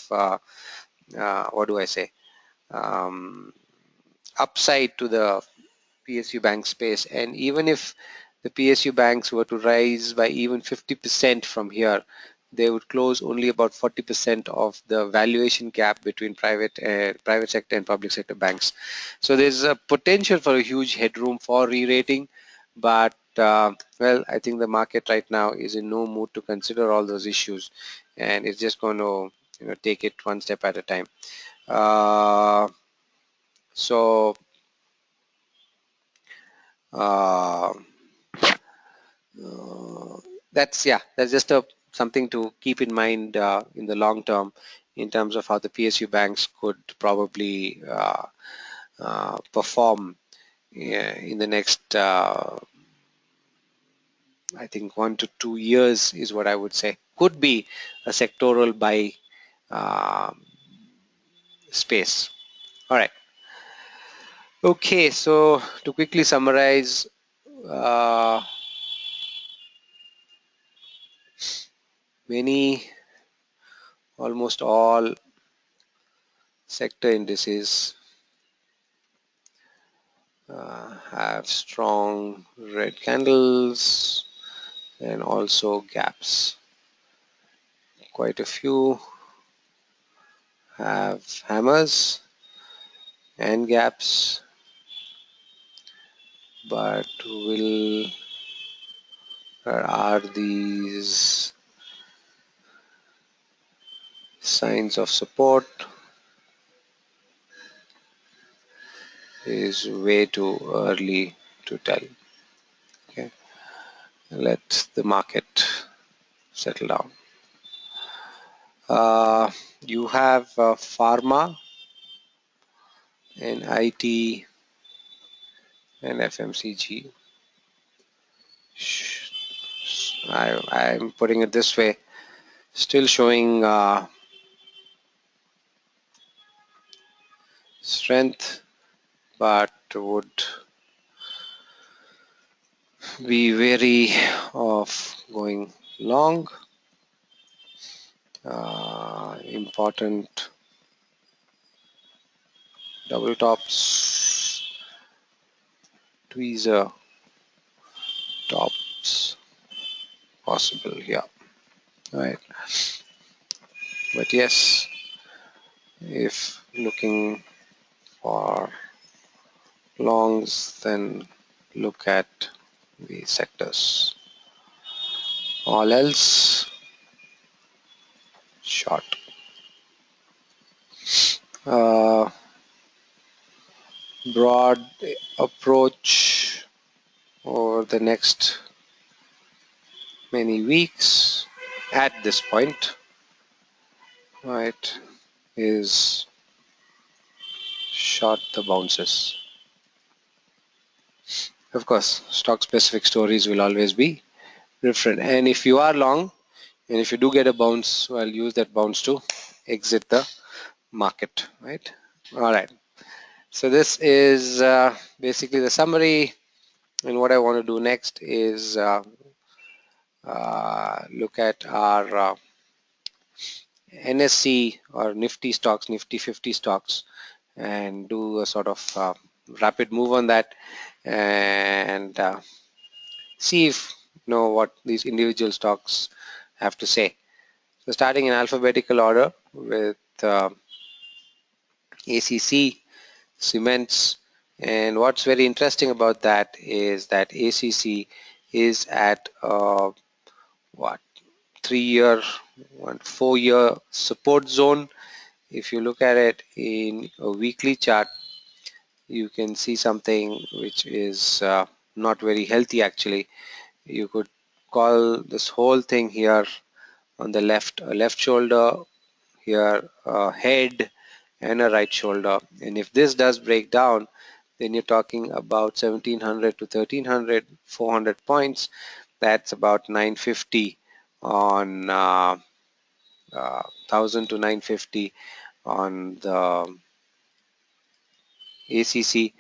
what do I say, um, upside to the PSU bank space. And even if the PSU banks were to rise by even 50% from here, they would close only about 40% of the valuation gap between private sector and public sector banks. So there's a potential for a huge headroom for re-rating, but well, I think the market right now is in no mood to consider all those issues, and it's just going to take it one step at a time. Uh, so uh, Uh, that's just something to keep in mind in the long term in terms of how the PSU banks could probably perform in the next, I think, 1 to 2 years is what I would say. Could be a sectoral buy uh, space. All right. Okay, so to quickly summarize, uh, many, almost all sector indices have strong red candles and also gaps. Quite a few have hammers and gaps, but are these signs of support? Is way too early to tell. Okay, let the market settle down. You have pharma and IT and FMCG. I'm putting it this way, still showing strength, but would be wary of going long. Important double tops, tweezer tops possible here, right? But yes, if looking for longs, then look at the sectors. All else, short. Uh, Broad approach over the next many weeks at this point, right, is short the bounces. Of course, stock specific stories will always be different, and if you are long and if you do get a bounce, well, use that bounce too. exit the market, right? All right. So this is basically the summary. And what I want to do next is look at our NSC or Nifty stocks, Nifty 50 stocks, and do a sort of rapid move on that, and see if what these individual stocks have to say. So starting in alphabetical order with ACC cements, and what's very interesting about that is that ACC is at what 3-year, 4-year support zone. If you look at it in a weekly chart, you can see something which is not very healthy actually. You could call this whole thing here on the left a left shoulder, here a head, and a right shoulder. And if this does break down, then you're talking about 1700 to 1300, 400 points. That's about 950 on 1000 to 950 on the ACC.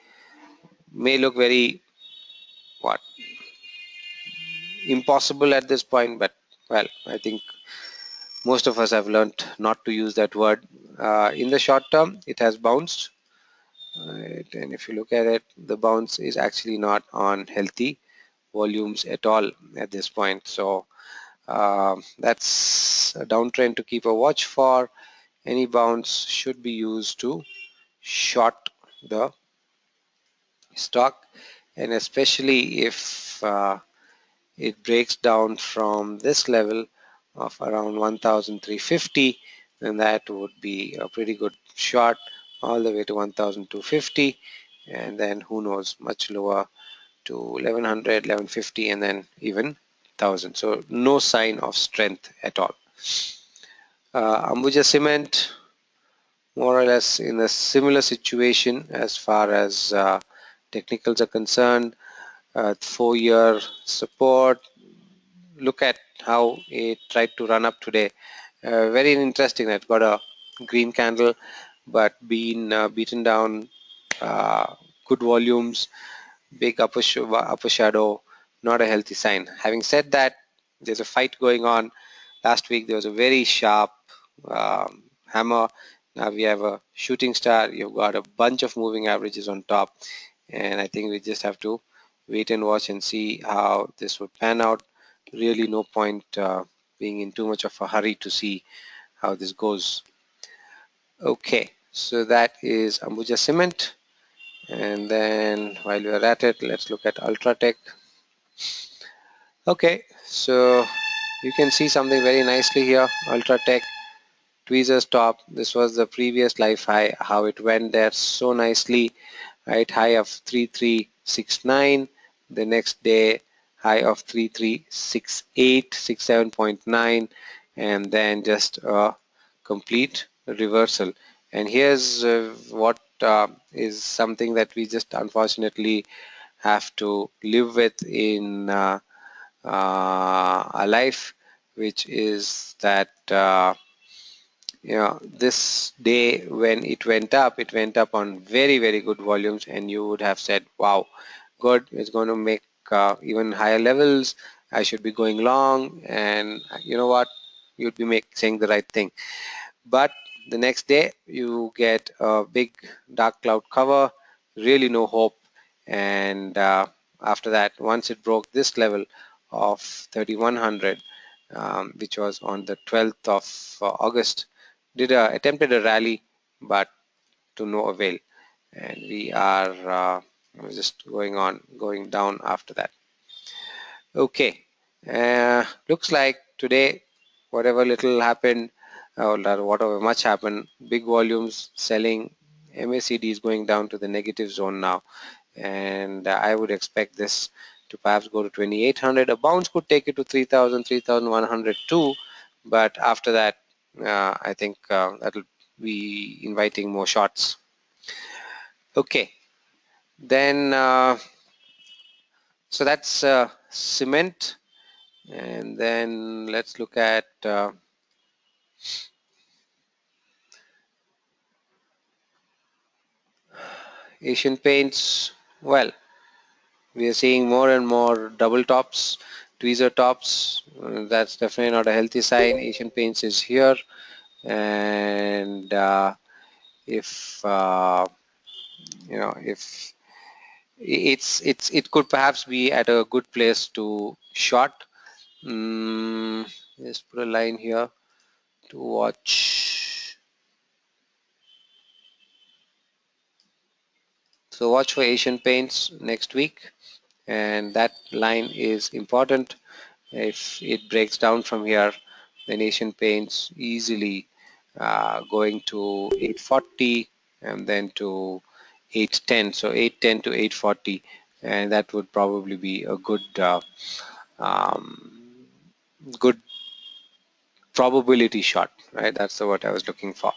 May look very what impossible at this point, but well, I think most of us have learned not to use that word. In the short term, it has bounced, right? And if you look at it, the bounce is actually not on healthy volumes at all at this point. So that's a downtrend to keep a watch for. Any bounce should be used to short the stock, and especially if it breaks down from this level of around 1350, then that would be a pretty good short all the way to 1250, and then who knows, much lower to 1100, 1150, and then even 1000. So no sign of strength at all. Ambuja Cement, more or less in a similar situation as far as technicals are concerned. 4-year support. Look at how it tried to run up today. Very interesting. It got a green candle, but been beaten down. Uh, good volumes, big upper shadow. Not a healthy sign. Having said that, there's a fight going on. Last week there was a very sharp hammer. Now we have a shooting star. You've got a bunch of moving averages on top, and I think we just have to wait and watch and see how this would pan out. Really no point being in too much of a hurry to see how this goes. Okay, so that is Ambuja Cement, and then while we are at it, let's look at Ultratech. Okay, so you can see something very nicely here. Ultratech tweezers top. This was the previous life high, how it went there so nicely, right? High of 3369, the next day high of 3368, 67.9, and then just a complete reversal. And here's what is something that we just unfortunately have to live with in our life, which is that this day when it went up on very, very good volumes, and you would have said, wow, good, it's going to make even higher levels. I should be going long, and you know what? You'd be saying the right thing. But the next day, you get a big dark cloud cover, really no hope. And after that, once it broke this level of 3100, which was on the 12th of August, attempted a rally, but to no avail. And we are just going down after that. Okay, looks like today, whatever little happened, or whatever much happened, big volumes selling. MACD is going down to the negative zone now, and I would expect this to perhaps go to 2800. A bounce could take it to 3000, 3100 too, but after that, I think that'll be inviting more shots. Okay, then so that's cement. And then let's look at Asian Paints, well, we are seeing more and more double tops, tweezer tops. That's definitely not a healthy sign. Asian Paints is here, and if if it could perhaps be at a good place to short. Let's put a line here to watch. So watch for Asian Paints next week, and that line is important. If it breaks down from here, then Asian Paints easily going to 840 and then to 810. So 810 to 840, and that would probably be a um, good probability shot, right? That's the word I was looking for.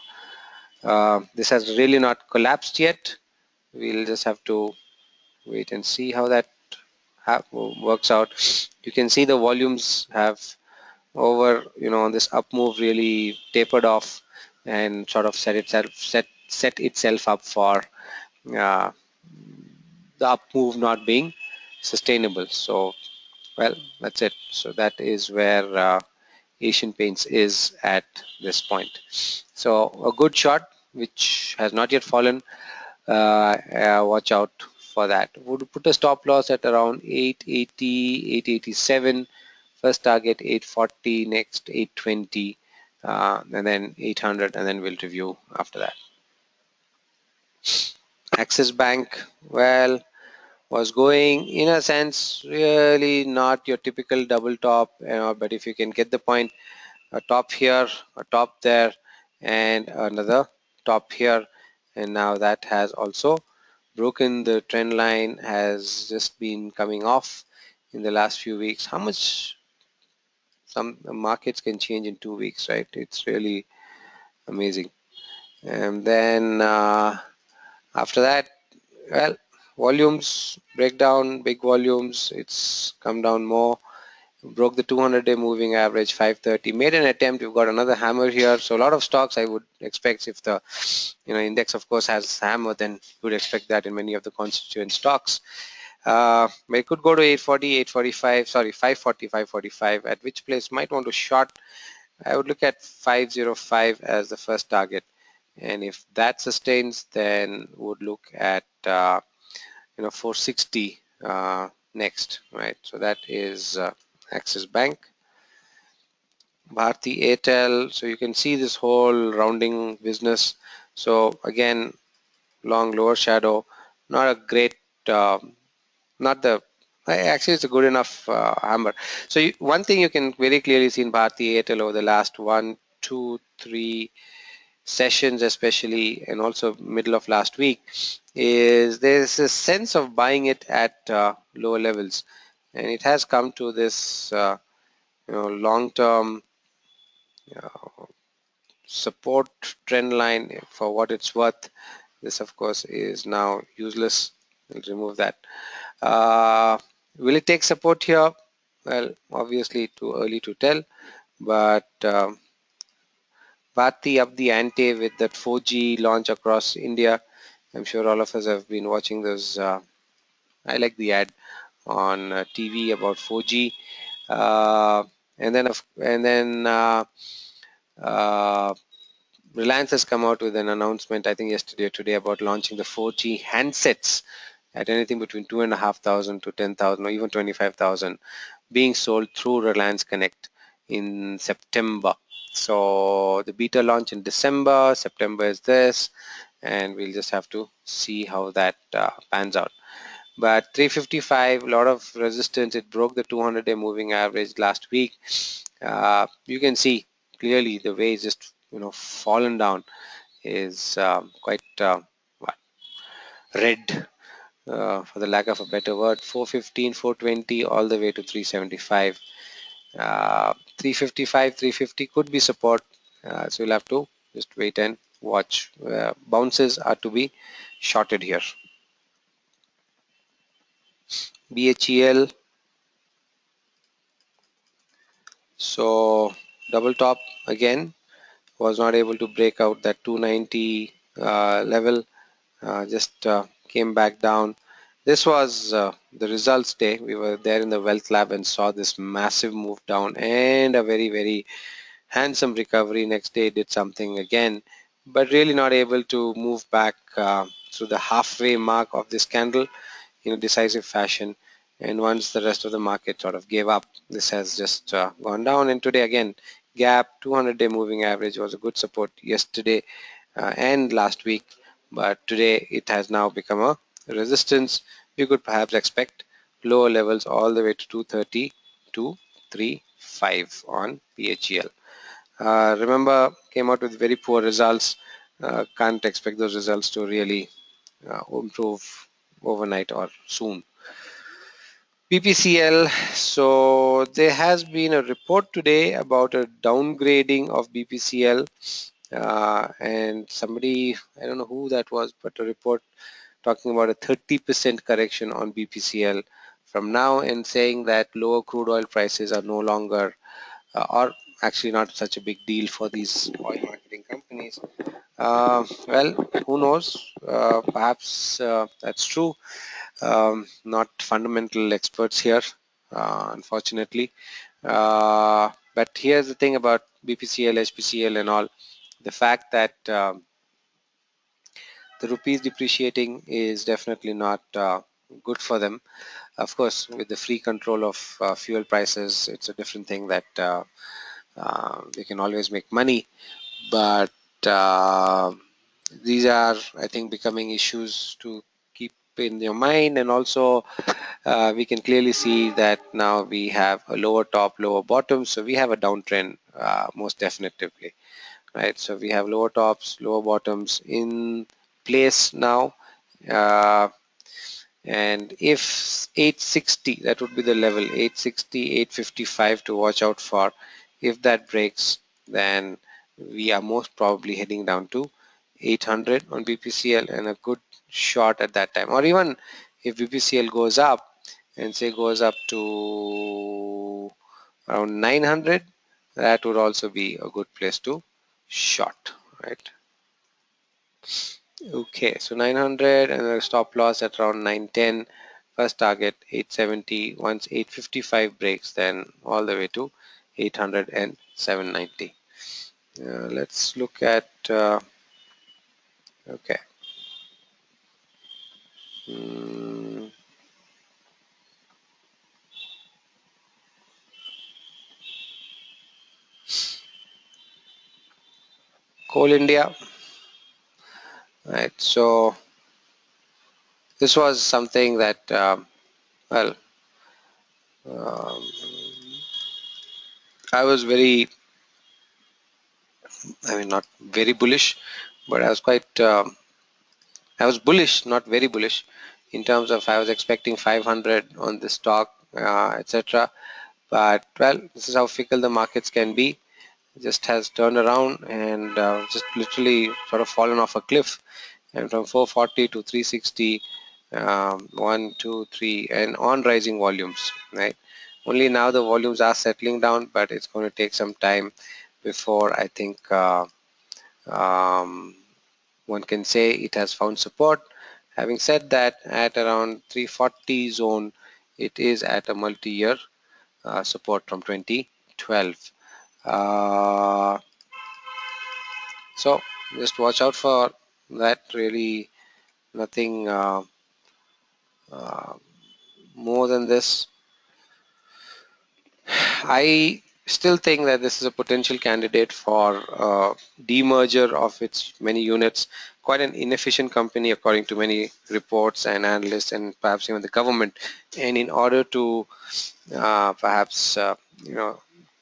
This has really not collapsed yet. We'll just have to wait and see how that works out. You can see the volumes have over, on this up move really tapered off and sort of set itself up for uh, the up move not being sustainable. So, well, that's it. So that is where Asian Paints is at this point. So a good shot which has not yet fallen. Watch out for that. Would put a stop loss at around 880, 887. First target 840, next 820, and then 800, and then we'll review after that. Axis Bank, well, was going in a sense really not your typical double top, but if you can get the point, a top here, a top there, and another top here, and now that has also broken the trend line, has just been coming off in the last few weeks. How much some markets can change in 2 weeks, right? It's really amazing. And then after that, well, volumes breakdown, big volumes, it's come down more. Broke the 200-day moving average 530, made an attempt. We've got another hammer here, so a lot of stocks I would expect, if the index of course has hammer, then you would expect that in many of the constituent stocks. But it could go to 840, 845, sorry, 540, 545, at which place might want to short. I would look at 505 as the first target, and if that sustains, then would look at 460 next, right? So that is Axis Bank. Bharti Airtel, so you can see this whole rounding business. So again, long lower shadow, not a great, not the, actually it's a good enough hammer. So one thing you can very clearly see in Bharti Airtel over the last 1, 2, 3 sessions especially, and also middle of last week, is there's a sense of buying it at lower levels, and it has come to this long-term support trend line. For what it's worth, this of course is now useless. We'll remove that. Will it take support here? Well, obviously too early to tell, but Bharti up the ante with that 4G launch across India. I'm sure all of us have been watching those. I like the ad on TV about 4G, and then Reliance has come out with an announcement, I think yesterday or today, about launching the 4G handsets at anything between 2,500 to 10,000 or even 25,000, being sold through Reliance Connect in September. So the beta launch in December, September is this, and we'll just have to see how that pans out. But 355, a lot of resistance. It broke the 200-day moving average last week. You can see clearly the way it's just fallen down is quite red, for the lack of a better word. 415, 420, all the way to 375. 355, 350 could be support. So you'll have to just wait and watch. Bounces are to be shorted here. BHEL, so double top again, was not able to break out that 290 level. Just came back down. This was the results day. We were there in the wealth lab and saw this massive move down and a very handsome recovery. Next day did something again, but really not able to move back through the halfway mark of this candle in a decisive fashion. And once the rest of the market sort of gave up, this has just gone down. And today again, gap 200-day moving average was a good support yesterday and last week, but today it has now become a resistance. You could perhaps expect lower levels all the way to 230 to 35 on PHEL. Remember, came out with very poor results. Can't expect those results to really improve overnight or soon. BPCL, so there has been a report today about a downgrading of BPCL, and somebody, I don't know who that was, but a report talking about a 30% correction on BPCL from now and saying that lower crude oil prices are no longer or actually not such a big deal for these oil marketing companies. Well, who knows? Perhaps that's true. Not fundamental experts here, unfortunately. But here's the thing about BPCL, HPCL, and all. The fact that the rupees depreciating is definitely not good for them. Of course, with the free control of fuel prices, it's a different thing that they can always make money. But these are, I think, becoming issues to keep in your mind. And also, we can clearly see that now we have a lower top, lower bottom. So we have a downtrend, most definitely, right? So we have lower tops, lower bottoms in place now. Uh, and if 860, that would be the level, 860, 855 to watch out for. If that breaks, then we are most probably heading down to 800 on BPCL and a good shot at that time. Or even if BPCL goes up and say goes up to around 900, that would also be a good place to short, right? Okay, so 900 and a stop loss at around 910. First target 870. Once 855 breaks, then all the way to 800 and 790. Let's look at okay. Mm, Coal India, right? So this was something that well, um, I was very, I mean, not very bullish, but I was quite I was bullish, not very bullish, in terms of I was expecting 500 on the stock, etc. But well, this is how fickle the markets can be. It just has turned around and just literally sort of fallen off a cliff, and from 440 to 360, 1, 2, 3, and on rising volumes. Right. Only now the volumes are settling down, but it's going to take some time before I think. Um, one can say it has found support. Having said that, at around 340 zone, it is at a multi-year support from 2012. Uh, so just watch out for that. Really nothing uh, more than this. I still think that this is a potential candidate for demerger of its many units. Quite an inefficient company according to many reports and analysts and perhaps even the government. And in order to perhaps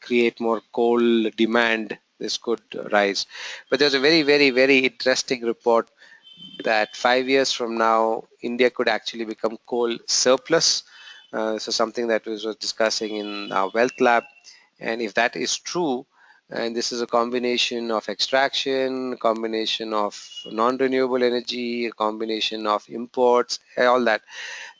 create more coal demand, this could rise. But there's a very interesting report that 5 years from now, India could actually become coal surplus. So something that was discussing in our wealth lab. And if that is true, and this is a combination of extraction, a combination of non-renewable energy, a combination of imports, all that.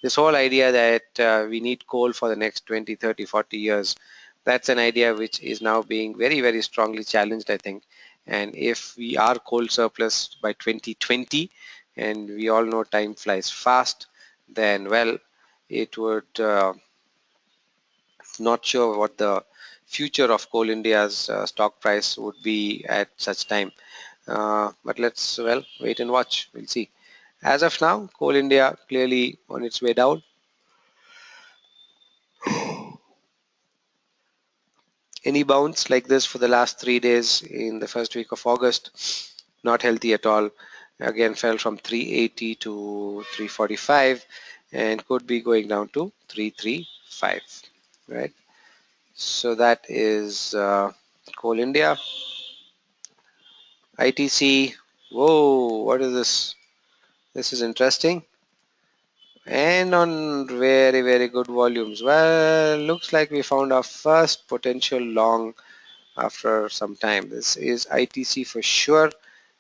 This whole idea that we need coal for the next 20, 30, 40 years, that's an idea which is now being very strongly challenged, I think. And if we are coal surplus by 2020, and we all know time flies fast, then well, it would not sure what the future of Coal India's stock price would be at such time. But let's well wait and watch. We'll see. As of now, Coal India clearly on its way down. Any bounce like this for the last 3 days in the first week of August, not healthy at all. Again, fell from 380 to 345 and could be going down to 335. Right. So that is Coal India. ITC. Whoa, what is this? This is interesting. And on very good volumes. Well, looks like we found our first potential long after some time. This is ITC for sure.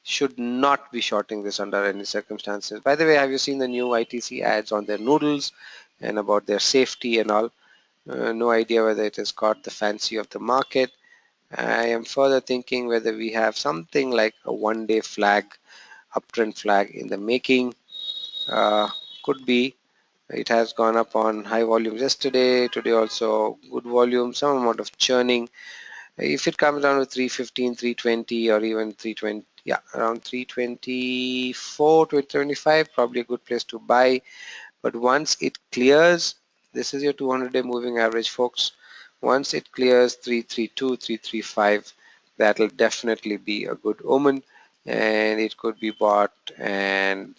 Should not be shorting this under any circumstances. By the way, have you seen the new ITC ads on their noodles and about their safety and all? No idea whether it has caught the fancy of the market. I am further thinking whether we have something like a one-day flag, uptrend flag in the making. Could be. It has gone up on high volumes yesterday, today also good volume, some amount of churning. If it comes down to 315, 320 or even 320, yeah, around 324, 225, probably a good place to buy. But once it clears, this is your 200-day moving average, folks. Once it clears 332, 335, that'll definitely be a good omen, and it could be bought, and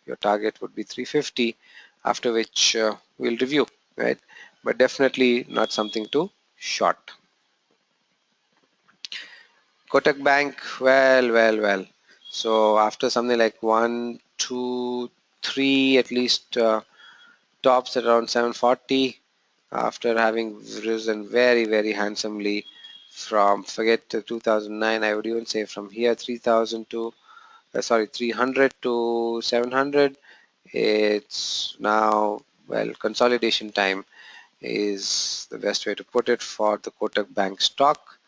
your target would be 350, after which we'll review, right? But definitely not something to short. Kotak Bank, well. So after something like 1, 2, 3, at least tops at around 740, after having risen very handsomely from, forget 2009, I would even say from here 3000 to 300 to 700. It's now, well, consolidation time is the best way to put it for the Kotak Bank stock.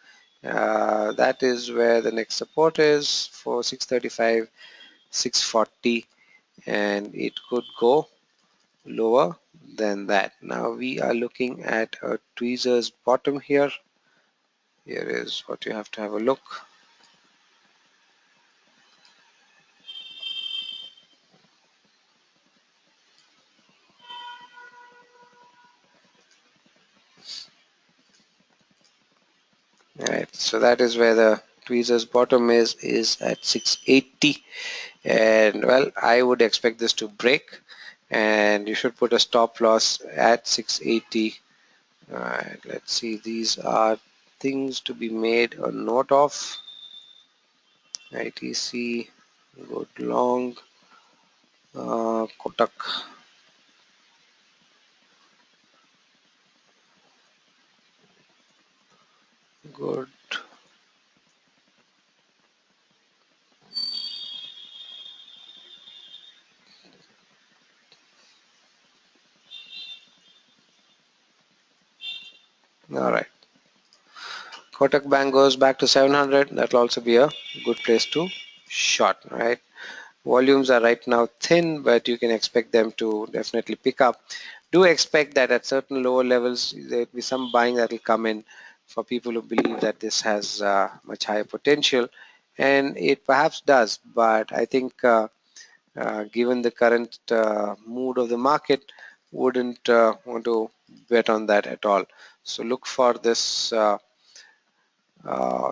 That is where the next support is for 635, 640, and it could go lower than that. Now we are looking at a tweezer's bottom here. Here is what you have to have a look. Right, so that is where the tweezer's bottom is at 680, and well, I would expect this to break, and you should put a stop loss at 680. Alright, let's see, these are things to be made a note of. ITC, good long, Kotak, good. Alright, Kotak Bank goes back to 700. That'll also be a good place to short, right? Volumes are right now thin, but you can expect them to definitely pick up. Do expect that at certain lower levels, there'll be some buying that will come in for people who believe that this has much higher potential, and it perhaps does. But I think, given the current mood of the market, wouldn't want to bet on that at all. So look for this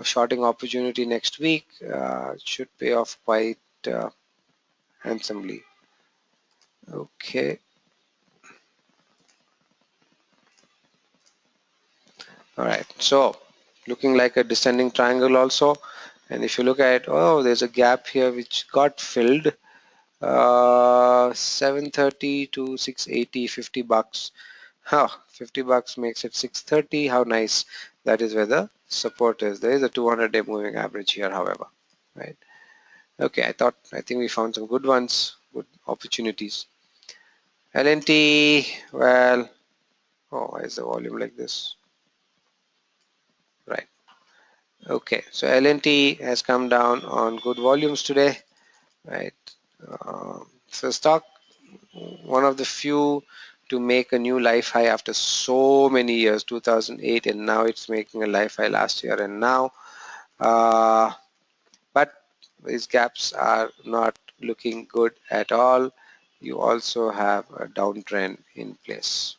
shorting opportunity next week. It should pay off quite handsomely. Okay. All right. So looking like a descending triangle also. And if you look at, oh, there's a gap here which got filled. 730 to 680, 50 bucks. Huh, 50 bucks makes it 630. How nice. That is where the support is. There is a 200-day moving average here, however. Right. Okay, I think we found some good ones, good opportunities. LNT, well, oh, why is the volume like this? Right. Okay, so LNT has come down on good volumes today, right? So stock, one of the few to make a new life high after so many years, 2008, and now it's making a life high last year and now. But these gaps are not looking good at all. You also have a downtrend in place.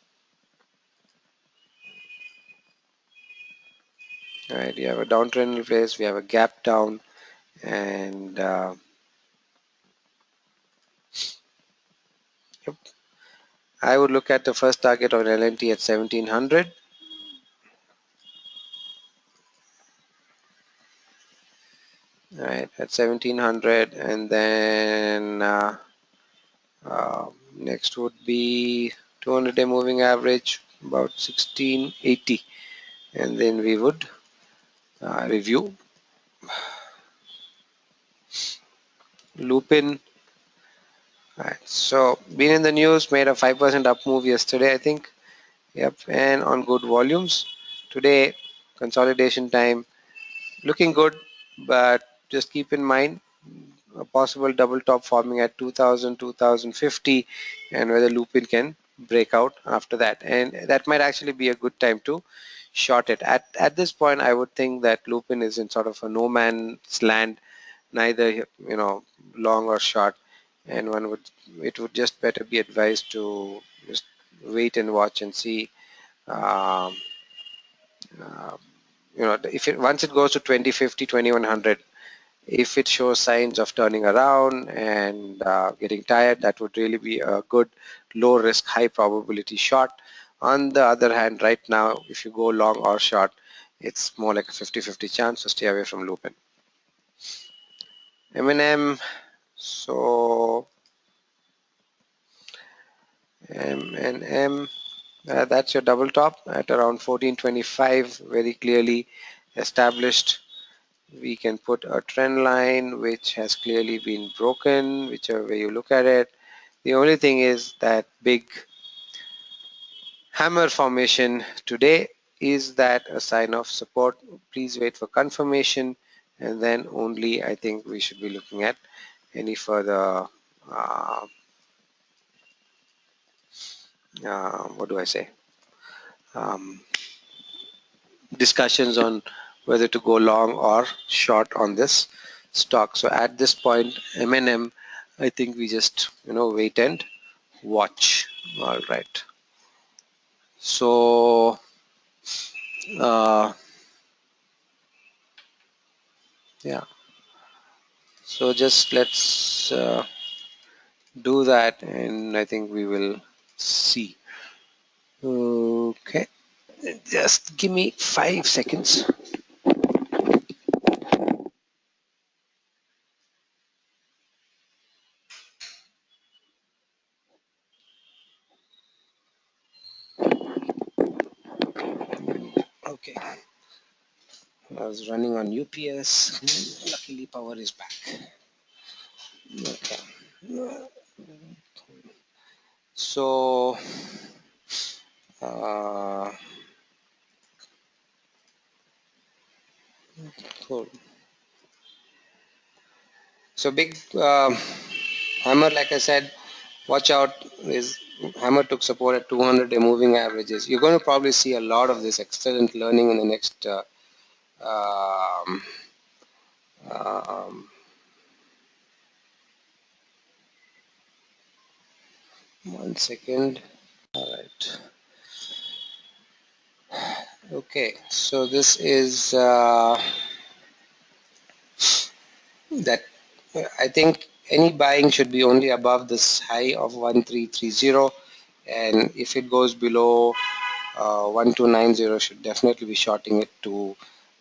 Right, you have a downtrend in place, we have a gap down, and yep. I would look at the first target on LNT at 1700. Right, at 1700, and then next would be 200-day moving average about 1680, and then we would review Lupin. Right, so been in the news, made a 5% up move yesterday, I think. Yep, and on good volumes. Today, consolidation time, looking good, but just keep in mind a possible double top forming at 2000, 2050, and whether Lupin can break out after that. And that might actually be a good time to short it. At this point, I would think that Lupin is in sort of a no man's land, neither long or short, and it would just better be advised to just wait and watch and see. Um, uh, if once it goes to 2050, 2100, if it shows signs of turning around and getting tired, that would really be a good low risk, high probability short. On the other hand, right now, if you go long or short, it's more like a 50-50 chance, so stay away from Lupin. M&M, so M&M, that's your double top at around 1425, very clearly established. We can put a trend line which has clearly been broken, whichever way you look at it. The only thing is that big hammer formation today, is that a sign of support? Please wait for confirmation, and then only I think we should be looking at any further what do I say, um, discussions on whether to go long or short on this stock. So at this point, M&M, I think we just wait and watch. All right. So yeah. So just let's do that, and I think we will see. Okay. Just give me 5 seconds. Okay. I was running on UPS. Luckily, power is back. Okay. So, uh, cool. So big hammer, like I said, watch out. Is hammer took support at 200-day moving averages. You're going to probably see a lot of this excellent learning in the next um, um, 1 second. All right. Okay. So this is that. I think any buying should be only above this high of 1330, and if it goes below 1290, should definitely be shorting it to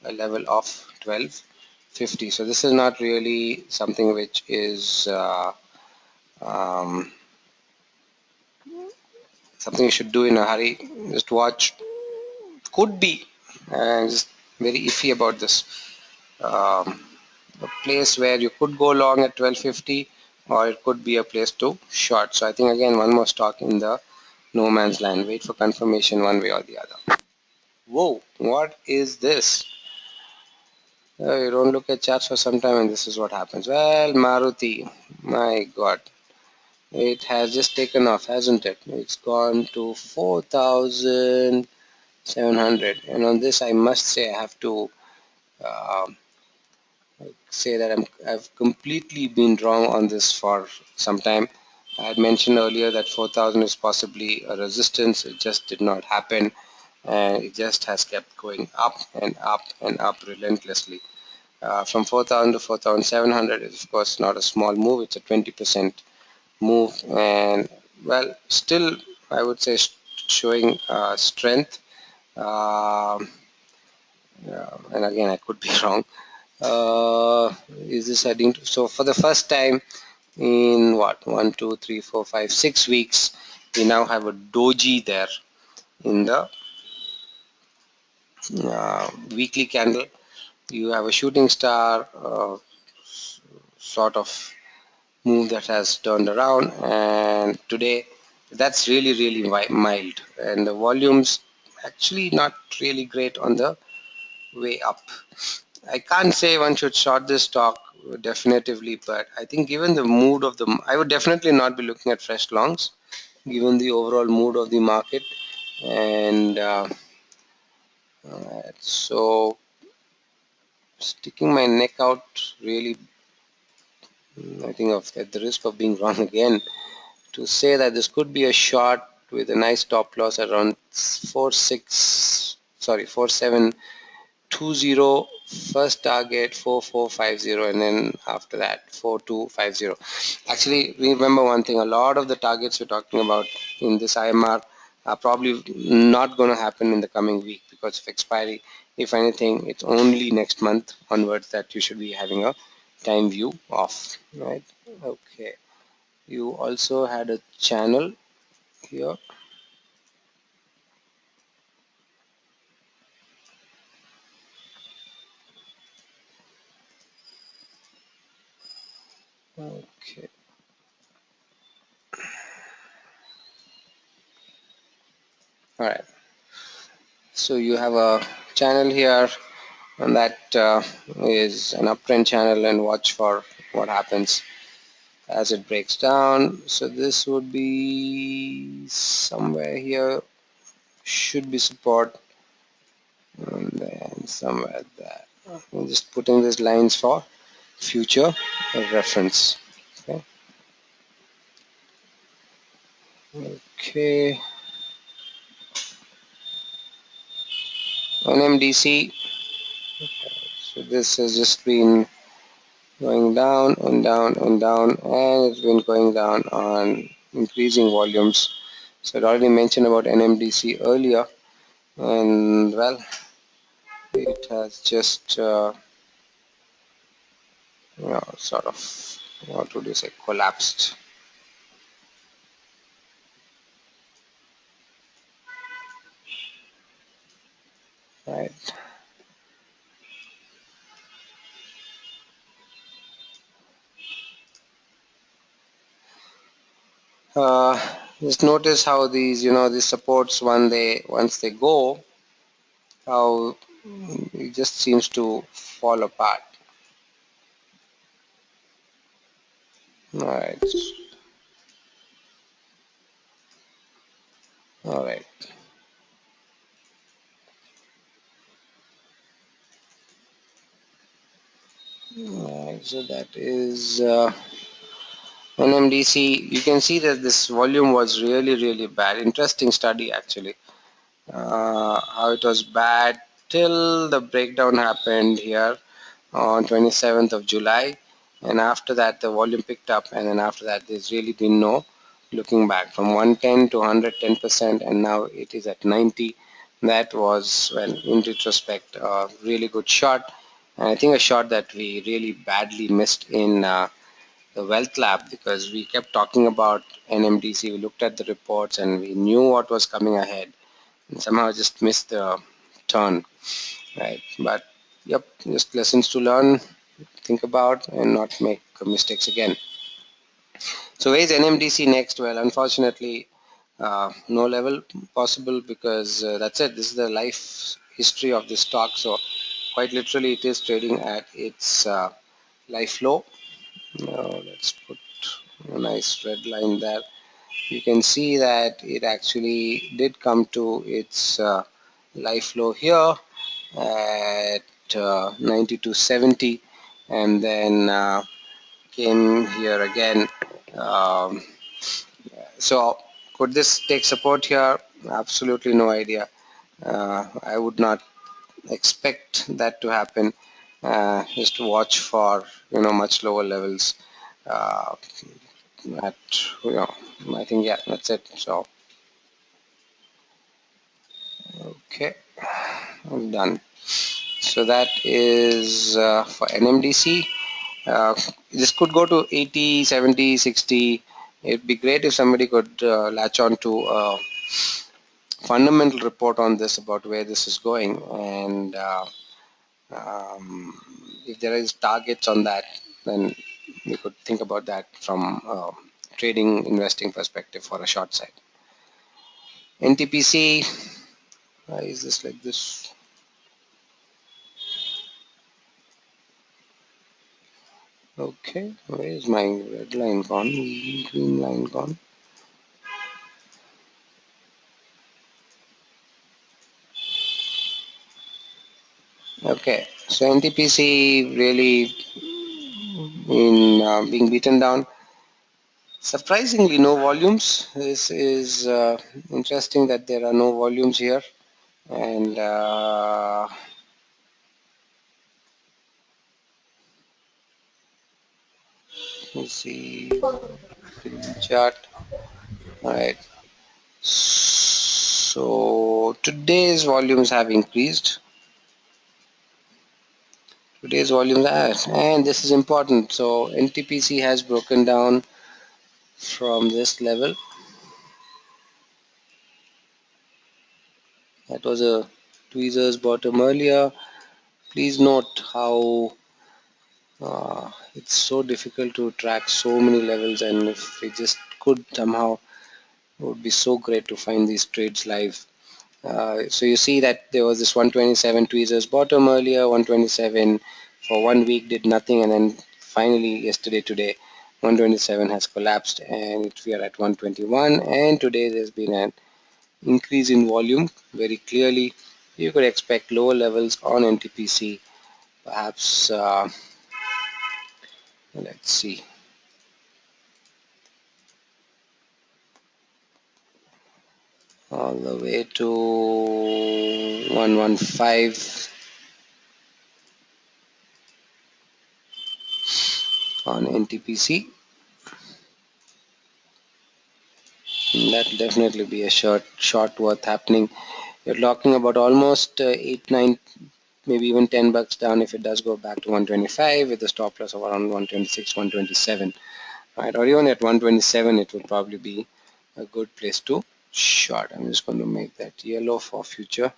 a level of 1250. So this is not really something which is um, something you should do in a hurry. Just watch. Could be just very iffy about this. Um, a place where you could go long at 1250, or it could be a place to short. So I think again one more stock in the no man's land. Wait for confirmation one way or the other. Whoa, what is this? You don't look at charts for some time and this is what happens. Well, Maruti, my God, it has just taken off, hasn't it? It's gone to 4,700, and on this I must say I have to uh, say that I've completely been wrong on this for some time. I had mentioned earlier that 4,000 is possibly a resistance. It just did not happen, and it just has kept going up and up and up relentlessly. From 4,000 to 4,700 is of course not a small move. It's a 20% move, and well, still I would say showing strength. Um and again, I could be wrong. Is this heading to, so for the first time in what, 1, 2, 3, 4, 5, 6 weeks, we now have a doji there in the weekly candle. You have a shooting star sort of move that has turned around, and today that's really mild, and the volumes actually not really great on the way up. I can't say one should short this stock definitively, but I think given the mood of the, I would definitely not be looking at fresh longs given the overall mood of the market. And so sticking my neck out really, I think at the risk of being wrong again, to say that this could be a short with a nice stop loss around 4720, first target 4450, and then after that 4250. Actually, remember one thing, a lot of the targets we're talking about in this IMR are probably not going to happen in the coming week because of expiry. If anything, it's only next month onwards that you should be having a time view of, right? Okay, you also had a channel here. Okay, all right, so you have a channel here, and that is an uptrend channel, and watch for what happens as it breaks down. So this would be somewhere here, should be support, and then somewhere there. I'm just putting these lines for future reference. Okay, okay. NMDC, so this has just been going down and down and down, and it's been going down on increasing volumes. So I already mentioned about NMDC earlier, and well, it has just sort of, what would you say, collapsed, right? uh, just notice how these, these supports, once they go, how it just seems to fall apart. All right, all right. So that is NMDC. You can see that this volume was really bad. Interesting study actually. How it was bad till the breakdown happened here on 27th of July, and after that the volume picked up, and then after that there's really been no looking back, from 110 to 110%, and now it is at 90. That was, well, in retrospect, a really good shot, and I think a shot that we really badly missed in the wealth lab, because we kept talking about NMDC. We looked at the reports and we knew what was coming ahead, and somehow just missed the turn, right? But yep, just lessons to learn, think about, and not make mistakes again. So where is NMDC next? Well, unfortunately, no level possible, because that's it. This is the life history of this stock. So quite literally it is trading at its life low. Now let's put a nice red line there. You can see that it actually did come to its life low here at 92.70, and then came here again. Um, so could this take support here? Absolutely no idea. I would not expect that to happen. Just to watch for much lower levels. Uh, at I think yeah, that's it. So okay, I'm done. So that is for NMDC. This could go to 80, 70, 60. It'd be great if somebody could latch on to a fundamental report on this about where this is going, and um, if there is targets on that, then we could think about that from trading investing perspective for a short side. NTPC, why is this like this? Okay, where is my red line gone? Green line gone? Okay, so NTPC really in being beaten down. Surprisingly, no volumes. This is interesting that there are no volumes here, and let's see the chart. All right. So today's volumes have increased. Today's volumes are, and this is important. So NTPC has broken down from this level. That was a tweezers bottom earlier. Please note how it's so difficult to track so many levels, and if we just could somehow, it would be so great to find these trades live. So you see that there was this 127 tweezers bottom earlier, 127 for 1 week did nothing, and then finally yesterday, today, 127 has collapsed, and we are at 121. And today there's been an increase in volume very clearly. You could expect lower levels on NTPC, perhaps. Let's see. All the way to 115 on NTPC. That'll definitely be a short worth happening. You're talking about almost 8, 9, maybe even $10 down if it does go back to 125 with a stop loss of around 126, 127. Right, or even at 127, it would probably be a good place to short. I'm just going to make that yellow for future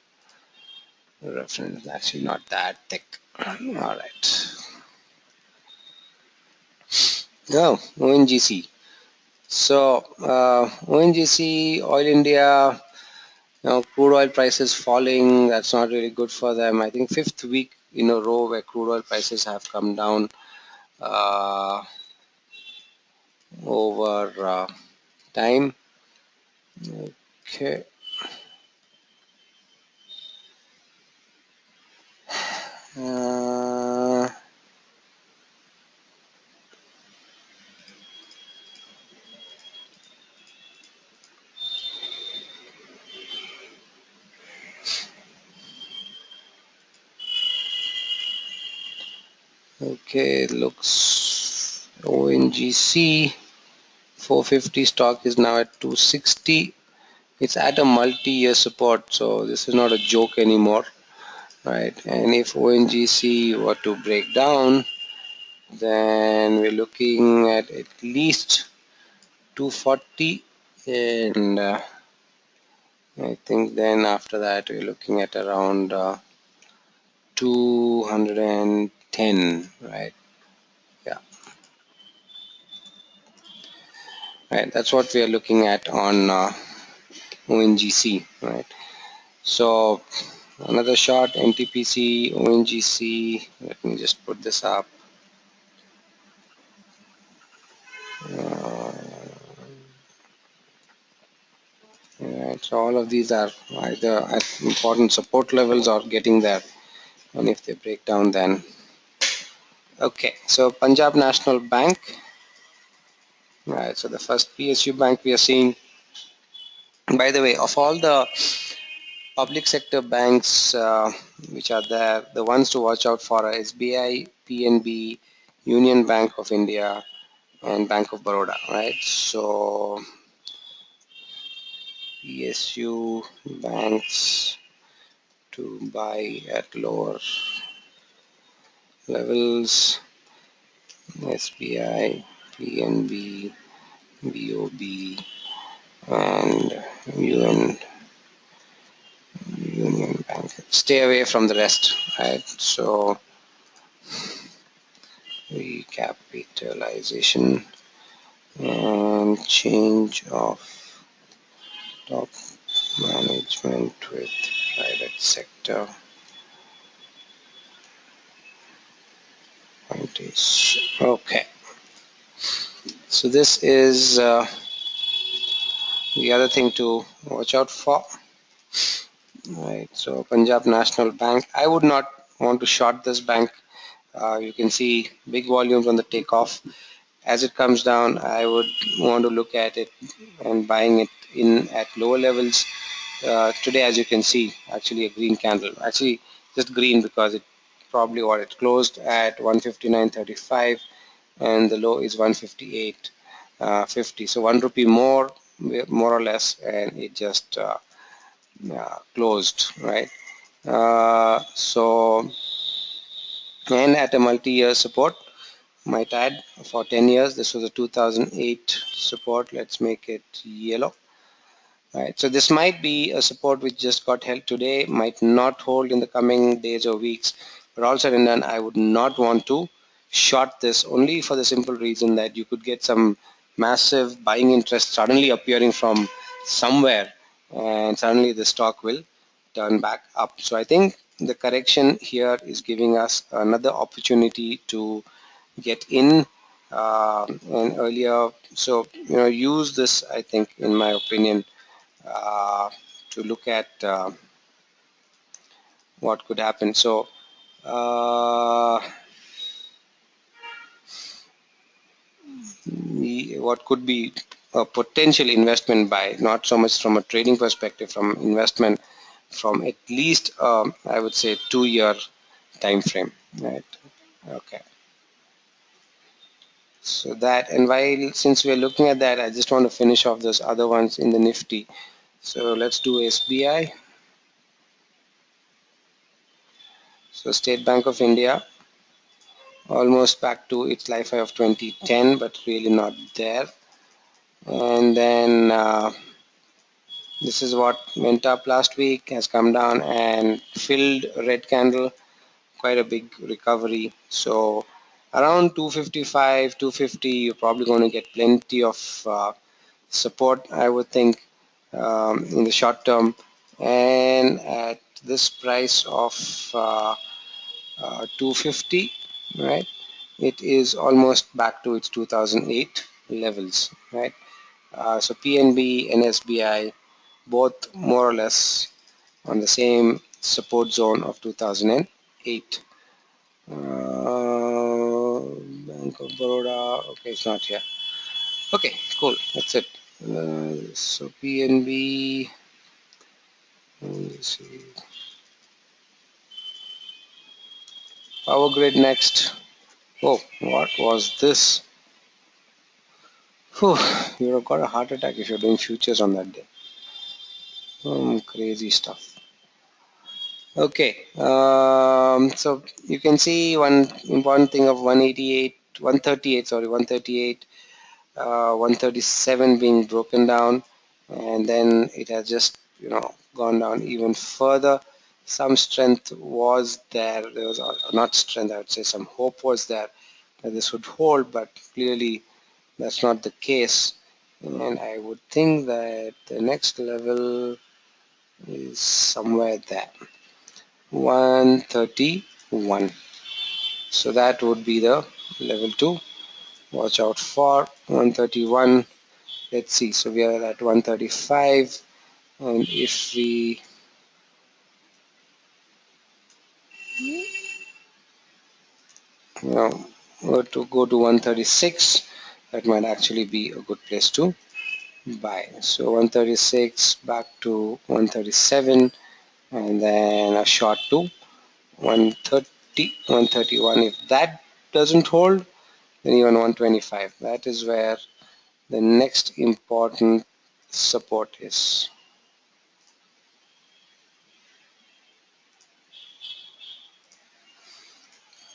reference. Actually, not that thick. All right. Now, ONGC. So, ONGC, Oil India, crude oil prices falling. That's not really good for them. I think fifth week in a row where crude oil prices have come down uh, over time. Okay. Uh, okay, looks ONGC 450 stock is now at 260. It's at a multi-year support, so this is not a joke anymore, right? And if ONGC were to break down, then we're looking at least 240, and I think then after that we're looking at around 210, right? Yeah, right. That's what we are looking at on ONGC, right? So Another short, NTPC, ONGC. Let me just put this up. Right, so all of these are either at important support levels or getting there. And if they break down, then okay. So Punjab National Bank. Right. So the first PSU bank we are seeing. By the way, of all the public sector banks which are there, the ones to watch out for are SBI, PNB, Union Bank of India, and Bank of Baroda. Right. So PSU banks to buy at lower levels: SBI, PNB, BOB, and Union Bank. Stay away from the rest, right? So recapitalization and change of top management with private sector appointees. Okay, so this is the other thing to watch out for. Right, so Punjab National Bank. I would not want to short this bank. You can see big volumes on the takeoff. As it comes down, I would want to look at it and buying it in at lower levels. Today, as you can see, actually a green candle. Actually, just green because it probably what it closed at 159.35 and the low is 158.50. So 1 rupee more or less, and it just closed, right? So and at a multi-year support, might add, for 10 years. This was a 2008 support. Let's make it yellow. Right, so this might be a support which just got held today, might not hold in the coming days or weeks, but also in done, I would not want to short this, only for the simple reason that you could get some massive buying interest suddenly appearing from somewhere, and suddenly the stock will turn back up. So I think the correction here is giving us another opportunity to get in and earlier. So use this, I think, in my opinion, uh, to look at what could happen. So what could be a potential investment buy, not so much from a trading perspective, from investment, from at least I would say 2 year time frame, right? Okay, so that, and while since we're looking at that, I just want to finish off those other ones in the Nifty. So let's do SBI. So State Bank of India, almost back to its life high of 2010, but really not there. And then this is what went up last week, has come down and filled a red candle, quite a big recovery. So around 255, 250, you're probably going to get plenty of support, I would think, in the short term. And at this price of 250, right? It is almost back to its 2008 levels, right? So PNB and SBI both more or less on the same support zone of 2008. Bank of Baroda, okay, it's not here. Okay, cool, that's it. So PNB, let me see. Power Grid next. Oh, what was this? Whew, you would have got a heart attack if you're doing futures on that day. Crazy stuff. Okay, so you can see one important thing of 188, 138, sorry, 138, 137 being broken down, and then it has just gone down even further. Some strength was there. There was not strength, I would say some hope was there that this would hold, but clearly that's not the case. And I would think that the next level is somewhere there. 131. So that would be the level 2. Watch out for 131. Let's see. So we are at 135, and if we were to go to 136, that might actually be a good place to buy. So 136 back to 137, and then a short to 130, 131. If that doesn't hold, then even 125. That is where the next important support is.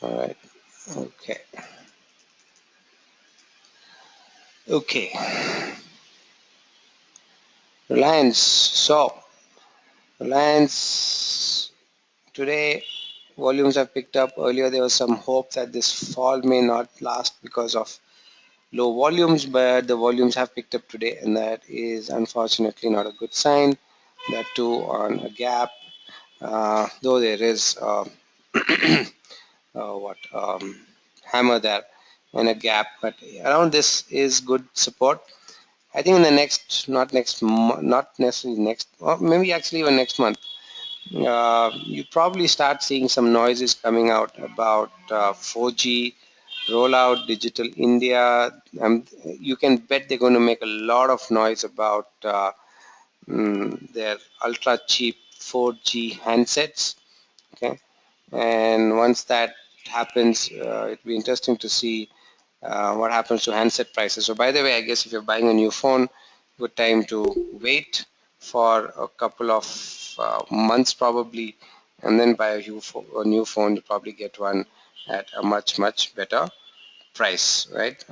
All right. Okay. Okay. Reliance. So Reliance today volumes have picked up. Earlier there was some hope that this fall may not last because of low volumes, but the volumes have picked up today, and that is unfortunately not a good sign. That too on a gap, though there is what hammer there and a gap, but around this is good support. I think in the next, not necessarily next, or maybe actually even next month, you probably start seeing some noises coming out about 4G rollout, Digital India. You can bet they're going to make a lot of noise about their ultra cheap 4G handsets. Okay, and once that happens, it'll be interesting to see what happens to handset prices. So by the way, I guess if you're buying a new phone, good time to wait for a couple of months probably, and then buy a new phone. You probably get one at a much better price, right?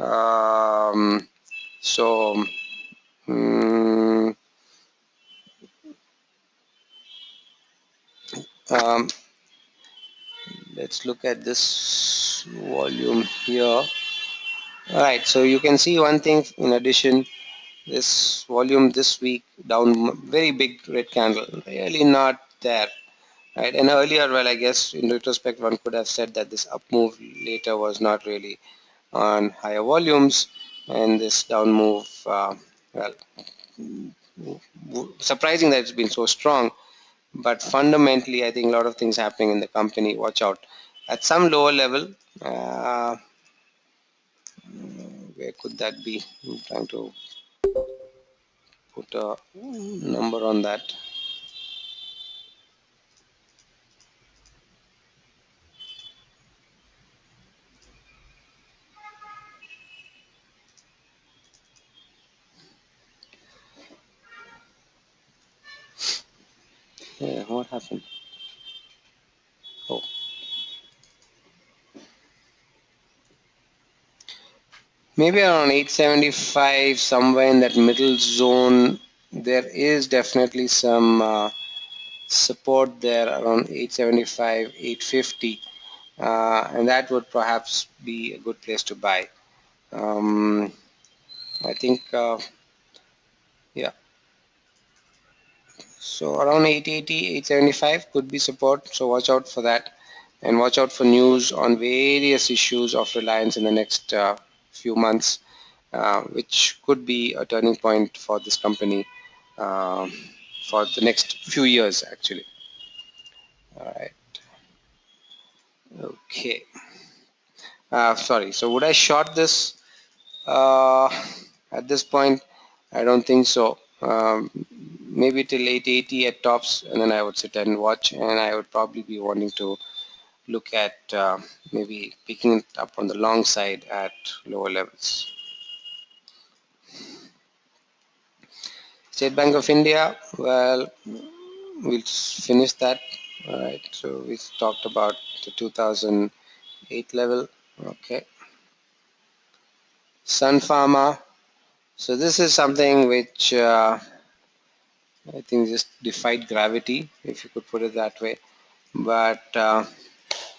So mm, um, let's look at this volume here. All right, so you can see one thing in addition. This volume this week down, very big red candle, really not there, right? And earlier, well, I guess in retrospect, one could have said that this up move later was not really on higher volumes, and this down move, well, surprising that it's been so strong. But fundamentally, I think a lot of things happening in the company. Watch out at some lower level. Where could that be? I'm trying to put a number on that. Yeah, what happened? Oh, maybe around 875, somewhere in that middle zone. There is definitely some support there around 875, 850, and that would perhaps be a good place to buy. Um, I think, yeah. So around 880, 875 could be support. So watch out for that, and watch out for news on various issues of Reliance in the next few months, which could be a turning point for this company um, for the next few years, actually. All right. Okay. Sorry. So would I short this uh, at this point? I don't think so. Maybe till 880 at tops, and then I would sit and watch, and I would probably be wanting to look at maybe picking it up on the long side at lower levels. State Bank of India, well, we'll finish that. All right, so we talked about the 2008 level. Okay. Sun Pharma. So this is something which I think just defied gravity, if you could put it that way. But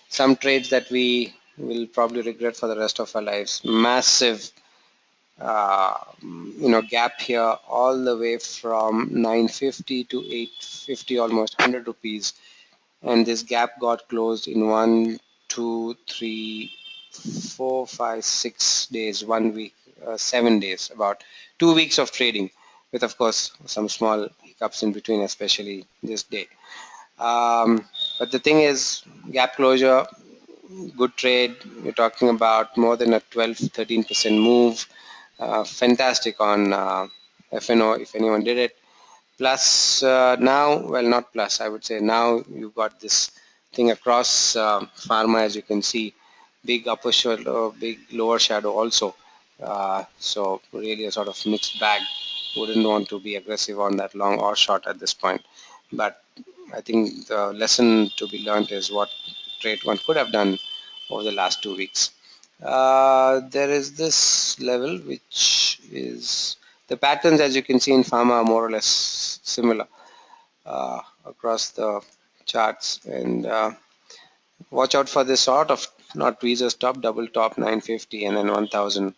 some trades that we will probably regret for the rest of our lives. Massive gap here all the way from 950 to 850, almost 100 rupees. and this gap got closed in 1, 2, 3, 4, 5, 6 days, 1 week, 7 days, about 2 weeks of trading, with of course some small hiccups in between, especially this day. But the thing is, gap closure, good trade. You're talking about more than a 12-13% move. Fantastic on FNO if anyone did it. Plus now, well, not plus, I would say now you've got this thing across pharma, as you can see, big upper shadow, big lower shadow also. So really a sort of mixed bag. Wouldn't want to be aggressive on that long or short at this point. But I think the lesson to be learned is what trade one could have done over the last 2 weeks. There is this level which is the patterns, as you can see in pharma, are more or less similar across the charts, and watch out for this sort of not tweezers top, double top 950 and then 1000.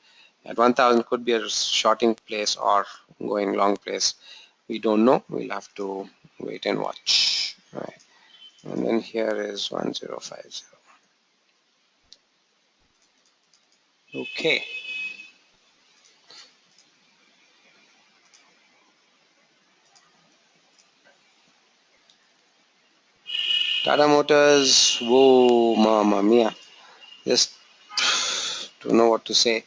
At 1000 could be a shorting place or going long place. We don't know. We'll have to wait and watch. All right. And then here is 1050. Okay. Tata Motors, whoa, mama mia. Just don't know what to say.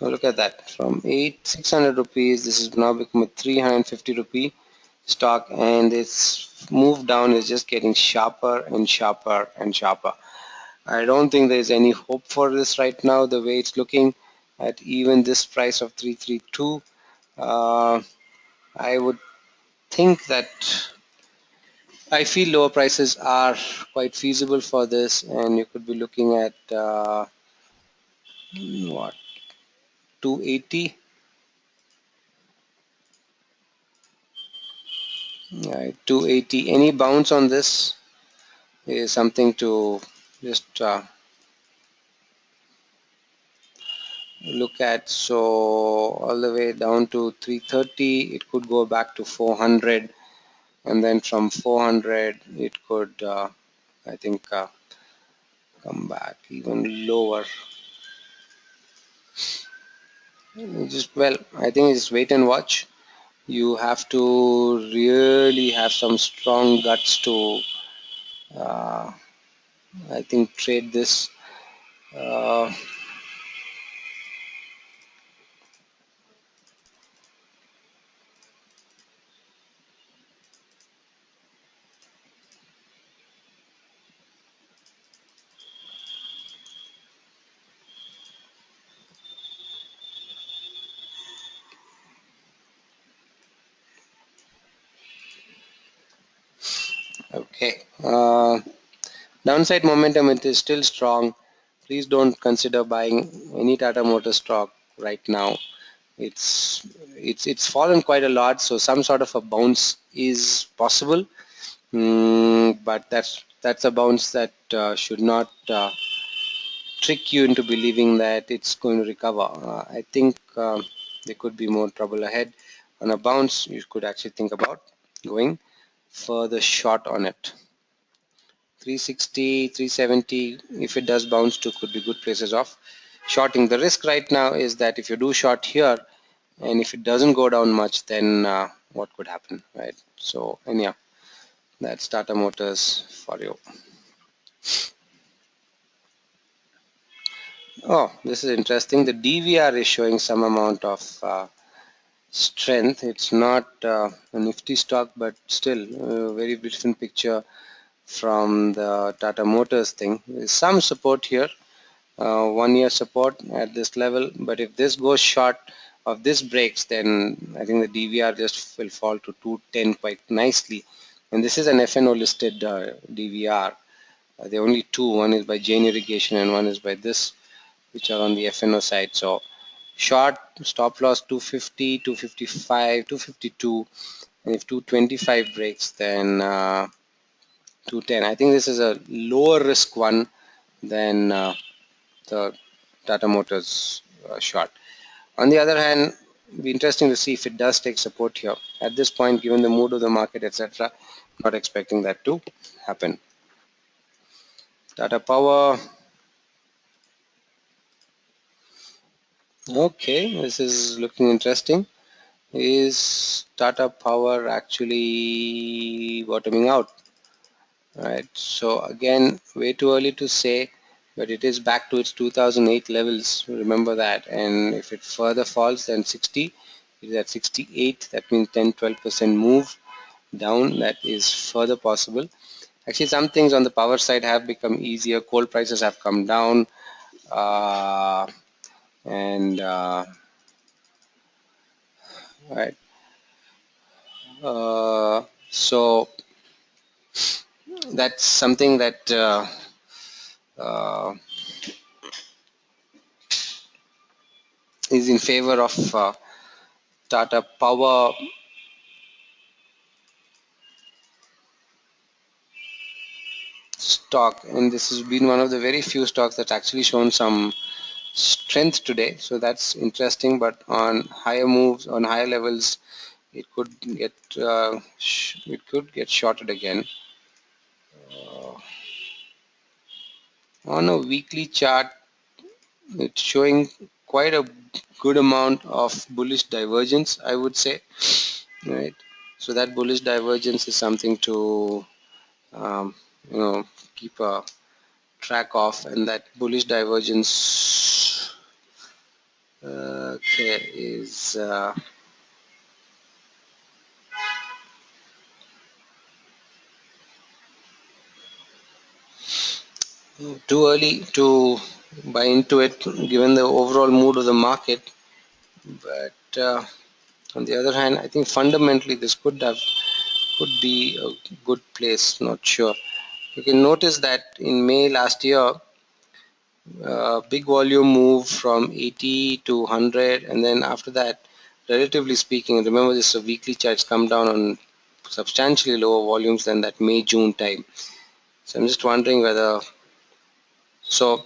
Now look at that. From 600 rupees, this has now become a 350 rupee stock, and its move down is just getting sharper and sharper and sharper. I don't think there's any hope for this right now, the way it's looking at even this price of 332. I would think that I feel lower prices are quite feasible for this, and you could be looking at what, 280. Right, 280. Any bounce on this is something to just look at. So all the way down to 330, it could go back to 400, and then from 400 it could I think come back even lower. Just, well, I think it's wait and watch. You have to really have some strong guts to uh, I think trade this. uh, okay, downside momentum, it is still strong. Please don't consider buying any Tata Motors stock right now. It's fallen quite a lot, so some sort of a bounce is possible. But that's a bounce that should not trick you into believing that it's going to recover. I think there could be more trouble ahead. On a bounce, you could actually think about going further short on it. 360, 370, if it does bounce to, could be good places of shorting. The risk right now is that if you do short here, and if it doesn't go down much, then what could happen, right? So anyhow, that's Tata Motors for you. Oh, this is interesting. The DVR is showing some amount of strength. It's not a Nifty stock, but still a very different picture from the Tata Motors thing. There's some support here, 1 year support at this level, but if this goes short of this breaks, then I think the DVR just will fall to 210 quite nicely. And this is an FNO listed DVR. There are only two. One is by Jain Irrigation and one is by this, which are on the FNO side. So short stop loss 250, 255, 252, and if 225 breaks, then 210. I think this is a lower risk one than the Tata Motors short. On the other hand, be interesting to see if it does take support here. At this point, given the mood of the market, etc., not expecting that to happen. Tata Power. Okay, this is looking interesting. Is Tata Power actually bottoming out? Right. So again, way too early to say, but it is back to its 2008 levels. Remember that. And if it further falls, then 60, it is at 68. That means 10-12% move down. That is further possible. Actually, some things on the power side have become easier. Coal prices have come down, and right. So that's something that uh, is in favor of Tata Power stock, and this has been one of the very few stocks that's actually shown some strength today. So that's interesting. But on higher moves, on higher levels, it could get shorted again. On a weekly chart, it's showing quite a good amount of bullish divergence, I would say. Right. So that bullish divergence is something to um, keep a track of, and that bullish divergence okay is too early to buy into it given the overall mood of the market. But on the other hand, I think fundamentally this could be a good place. Not sure. You can notice that in May last year, big volume move from 80 to 100, and then after that, relatively speaking, remember this weekly charts come down on substantially lower volumes than that May June time. So I'm just wondering whether, so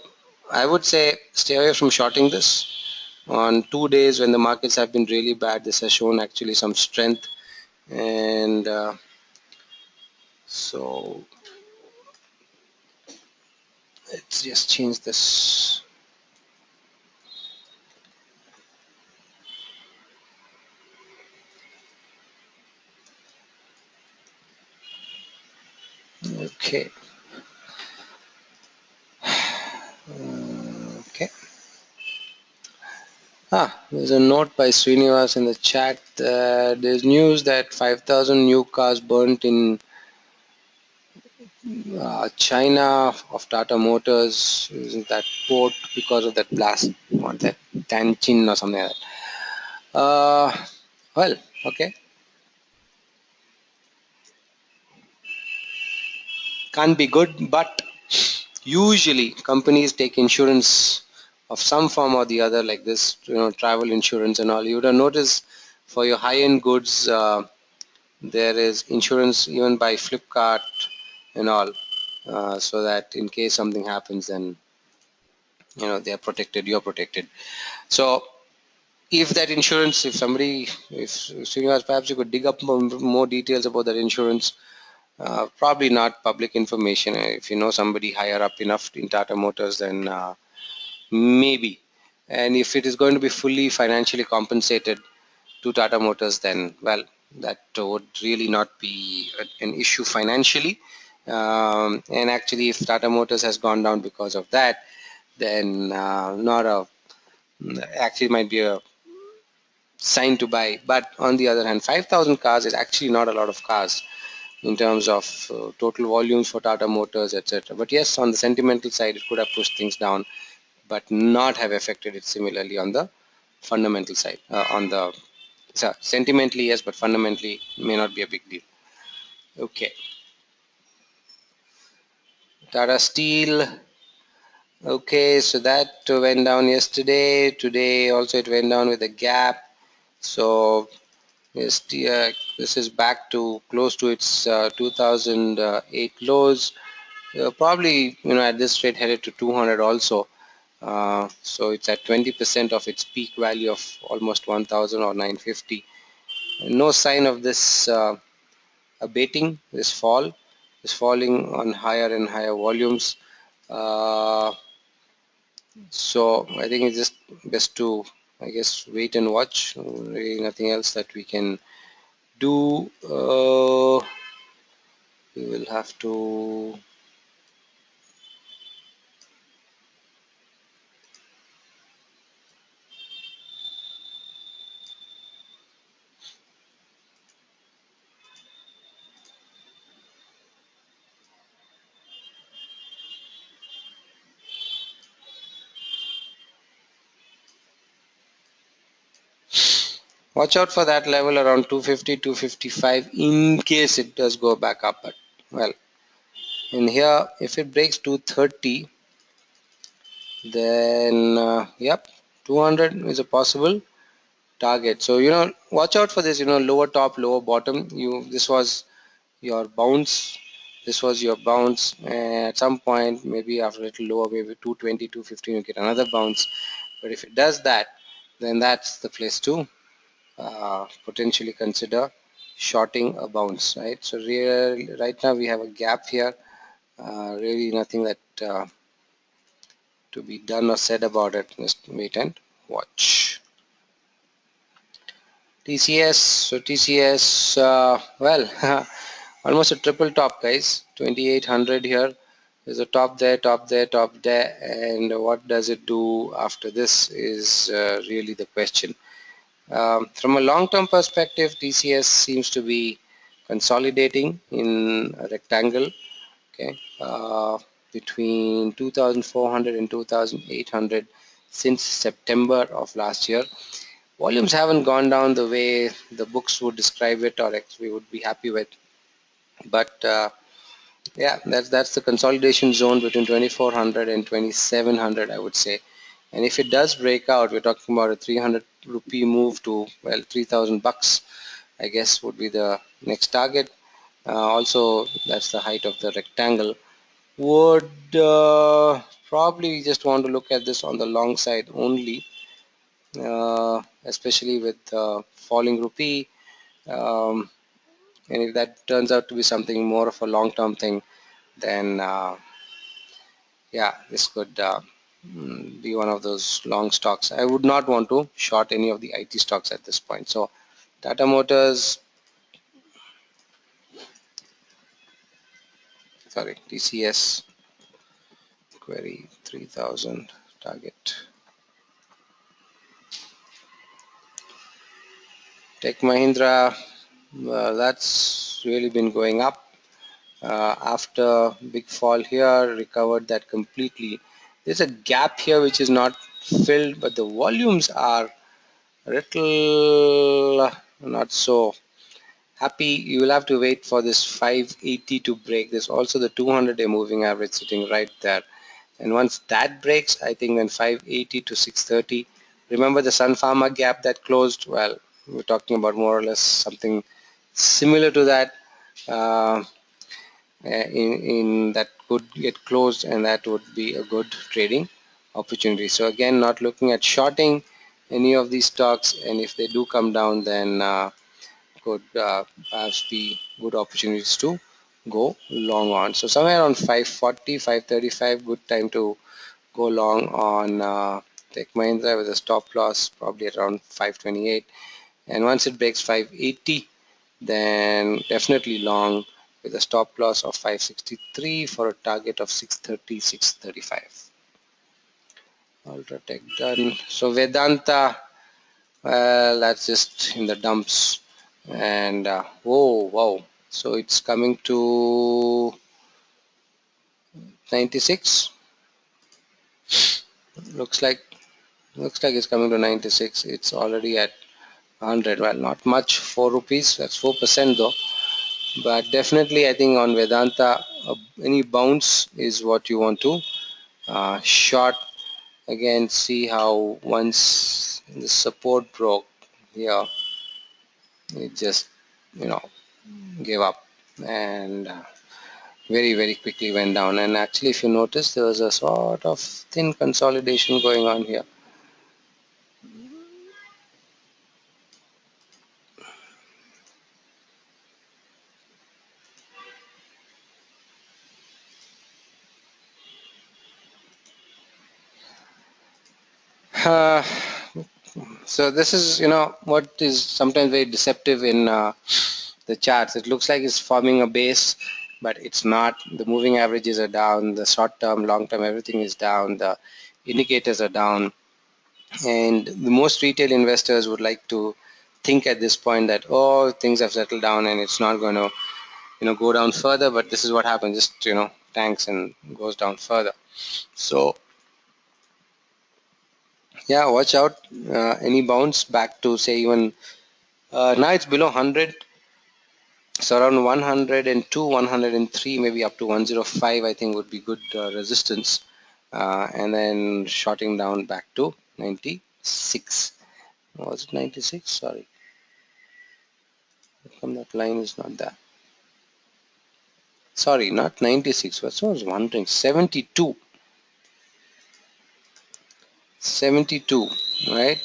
I would say stay away from shorting this. On 2 days when the markets have been really bad, this has shown actually some strength, and so let's just change this. Okay. Okay. There's a note by Srinivas in the chat. There's news that 5,000 new cars burnt in China of Tata Motors using that port because of that blast, or that Tianjin or something like that. Well, okay, can't be good, but usually companies take insurance of some form or the other, like this, travel insurance and all. You would have noticed for your high-end goods, there is insurance even by Flipkart and all, so that in case something happens, then they are protected, you're protected. So if that insurance, if Srinivas, perhaps you could dig up more details about that insurance. Probably not public information. If you know somebody higher up enough in Tata Motors, then maybe. And if it is going to be fully financially compensated to Tata Motors, then well, that would really not be an issue financially. And actually, if Tata Motors has gone down because of that, then not a actually might be a sign to buy. But on the other hand, 5,000 cars is actually not a lot of cars in terms of total volumes for Tata Motors, etc. But yes, on the sentimental side, it could have pushed things down, but not have affected it similarly on the fundamental side. So sentimentally, yes, but fundamentally may not be a big deal. Okay, Tata Steel. Okay, so that went down yesterday. Today also it went down with a gap. So yes, this is back to close to its 2008 lows. Probably at this rate headed to 200 also. So it's at 20% of its peak value of almost 1000 or 950. No sign of this abating. This fall is falling on higher and higher volumes. uh, so I think it's just best to, I guess, wait and watch. Really nothing else that we can do. We will have to watch out for that level around 250, 255 in case it does go back up. But well, in here, if it breaks 230, then yep, 200 is a possible target. So watch out for this. Lower top, lower bottom. This was your bounce. This was your bounce. And at some point, maybe after a little lower, maybe 220, 215, you get another bounce. But if it does that, then that's the place to potentially consider shorting a bounce, right? So right now we have a gap here. Really nothing that to be done or said about it. Just wait and watch. TCS. So TCS, well, almost a triple top, guys. 2800 here. There's a top there, top there, top there, and what does it do after this is really the question. From a long-term perspective, TCS seems to be consolidating in a rectangle, okay, between 2,400 and 2,800 since September of last year. Volumes haven't gone down the way the books would describe it, or we would be happy with, but yeah, that's the consolidation zone between 2,400 and 2,700, I would say. And if it does break out, we're talking about a 300 rupee move to, well, 3,000 bucks, I guess, would be the next target. Also, that's the height of the rectangle. Would probably just want to look at this on the long side only, especially with falling rupee. Um, and if that turns out to be something more of a long-term thing, then yeah, this could be one of those long stocks. I would not want to short any of the IT stocks at this point. So Tata Motors, sorry, TCS, query 3000 target. Tech Mahindra, that's really been going up. After big fall here, recovered that completely. There's a gap here which is not filled, but the volumes are a little not so happy. You will have to wait for this 580 to break. There's also the 200-day moving average sitting right there, and once that breaks, I think then 580 to 630. Remember the Sun Pharma gap that closed? Well, we're talking about more or less something similar to that. Uh, in that could get closed, and that would be a good trading opportunity. So again, not looking at shorting any of these stocks, and if they do come down, then could perhaps be good opportunities to go long on. So somewhere around 540, 535, good time to go long on Tech Mahindra with a stop loss probably at around 528. And once it breaks 580, then definitely long with a stop loss of 563 for a target of 630, 635. Ultratech done. So Vedanta, well, that's just in the dumps. And whoa, wow. So it's coming to 96. Looks like it's coming to 96. It's already at 100. Well, not much, 4 rupees. That's 4% though. But definitely, I think on Vedanta, any bounce is what you want to short. Again, see how once the support broke here, it just, you know, gave up. And very quickly went down. And actually, if you notice, there was a sort of thin consolidation going on here. Uh, so this is, what is sometimes very deceptive in the charts. It looks like it's forming a base, but it's not. The moving averages are down, the short term, long term, everything is down, the indicators are down, and the most retail investors would like to think at this point that, oh, things have settled down and it's not going to go down further. But this is what happens, just tanks and goes down further. So yeah, watch out. Any bounce back to, say, even now it's below 100. So around 102, 103, maybe up to 105, I think would be good resistance. And then shorting down back to 96. Was it 96? Sorry, how come that line is not there? Sorry, not 96. What I was wondering, 72. 72, right?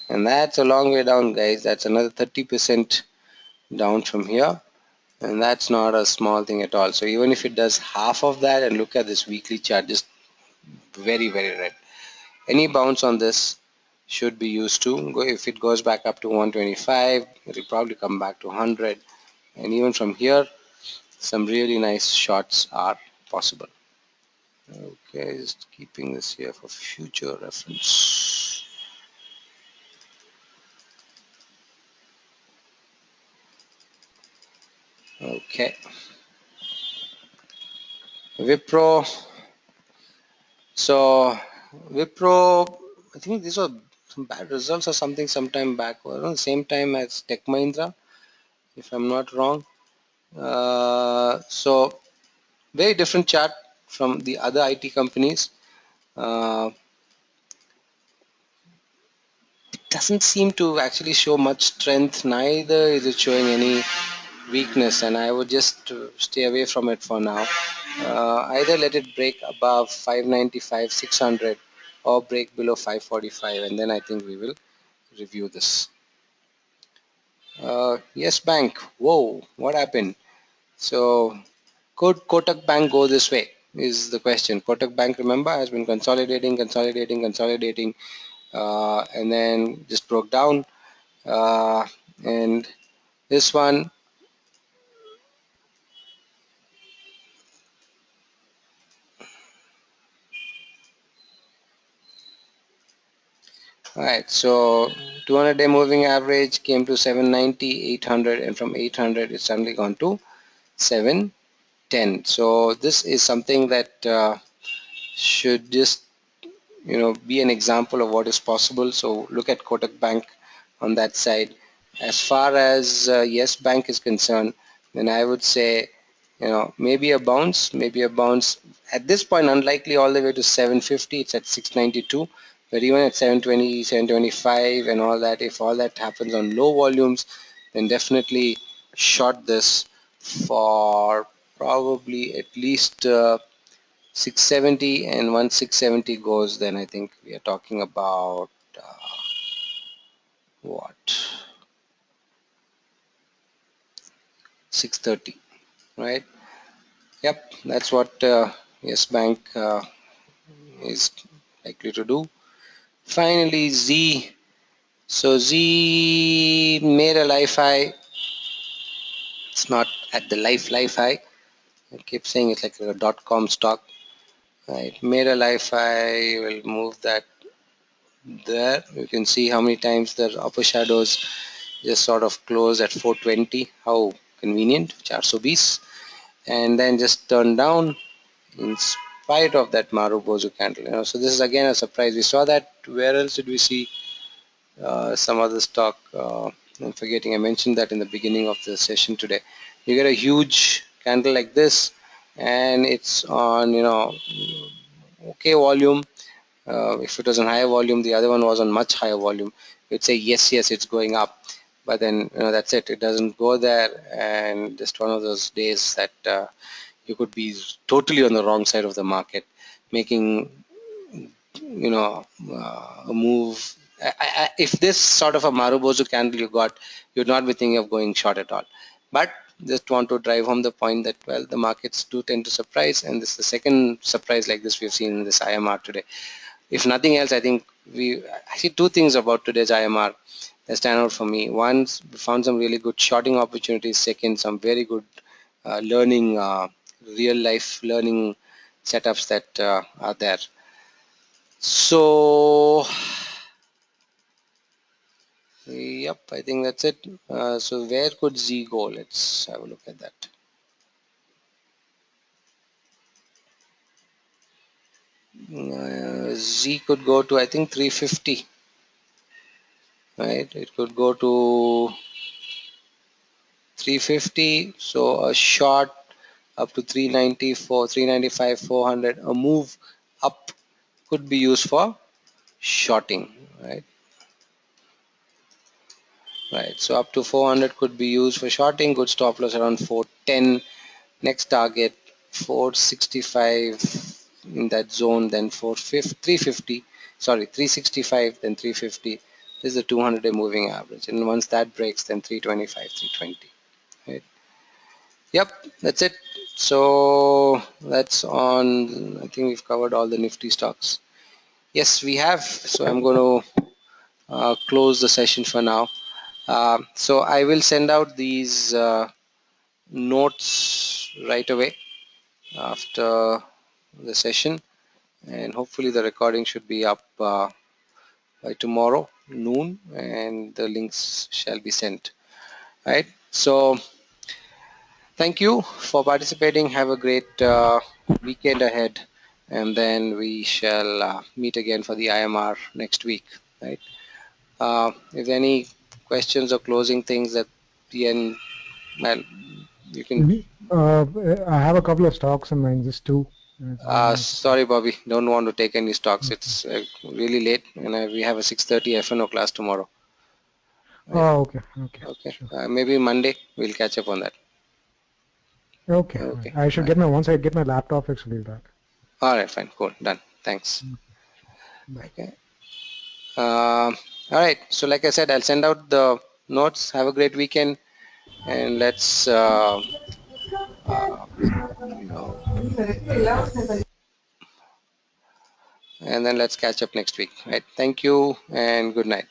And that's a long way down, guys. That's another 30% down from here. And that's not a small thing at all. So even if it does half of that, and look at this weekly chart, just very red. Any bounce on this should be used to go. If it goes back up to 125, it'll probably come back to 100. And even from here, some really nice shots are possible. Okay, just keeping this here for future reference. Okay, Wipro. So Wipro, I think these were some bad results or something sometime back, around the same time as Tech Mahindra, if I'm not wrong. So very different chart from the other IT companies. Uh, it doesn't seem to actually show much strength, neither is it showing any weakness, and I would just stay away from it for now. Either let it break above 595, 600, or break below 545, and then I think we will review this. Yes, Bank. Whoa, what happened? So, could Kotak Bank go this way? Is the question. Kotak Bank, remember, has been consolidating, and then just broke down. And this one, alright, so 200-day moving average came to 790, 800, and from 800 it's suddenly gone to 710. So this is something that should just be an example of what is possible. So look at Kotak Bank on that side. As far as Yes Bank is concerned, then I would say maybe a bounce, at this point, unlikely all the way to 750. It's at 692, but even at 720, 725 and all that, if all that happens on low volumes, then definitely short this for probably at least 670. And once 670 goes, then I think we are talking about what, 630, right? Yep, that's what Yes Bank is likely to do. Finally, Z. So Z made a life high. It's not at the life high. I keep saying it's like a .com stock. It made a life high. We'll move that there. You can see how many times the upper shadows just sort of close at 420. How convenient, 420, and then just turn down in spite of that Marubozu candle. So this is again a surprise. We saw that. Where else did we see some other stock? I'm forgetting. I mentioned that in the beginning of the session today. You get a huge candle like this, and it's on okay volume. If it was on higher volume, the other one was on much higher volume, you'd say yes, it's going up. But then that's it. It doesn't go there, and just one of those days that you could be totally on the wrong side of the market, making a move. If this sort of a Marubozu candle you got, you'd not be thinking of going short at all. But just want to drive home the point that, well, the markets do tend to surprise, and this is the second surprise like this we've seen in this IMR today. If nothing else, I think I see two things about today's IMR that stand out for me. One, we found some really good shorting opportunities. Second, some very good learning, real life learning setups that are there. So, yep, I think that's it. So where could Z go? Let's have a look at that. Z could go to, I think, 350. Right? It could go to 350. So a short up to 394, 395, 400. A move up could be used for shorting. Right? Right. So up to 400 could be used for shorting. Good stop loss around 410. Next target 465 in that zone, then 350, sorry, 365, then 350. This is the 200-day moving average, and once that breaks, then 325, 320. Right? Yep, that's it. So that's on. I think we've covered all the Nifty stocks. Yes, we have. So I'm going to close the session for now. So I will send out these notes right away after the session, and hopefully the recording should be up by tomorrow noon, and the links shall be sent. Right, so thank you for participating. Have a great weekend ahead, and then we shall meet again for the IMR next week. Right, if any questions or closing things at the end, well, you can. I have a couple of stocks in mind, just two. Sorry, Bobby, don't want to take any stocks. It's really late, and we have a 6:30 FNO class tomorrow. Right? Oh, okay, okay, Okay. sure. Maybe Monday we'll catch up on that. Okay, Okay. I should Bye. get once I get my laptop fixed, I'll be back. All right. Fine. Cool. Done. Thanks. Okay, bye. Okay. All right. So, like I said, I'll send out the notes. Have a great weekend, and let's uh, you know, and then let's catch up next week. Right. Thank you, and good night.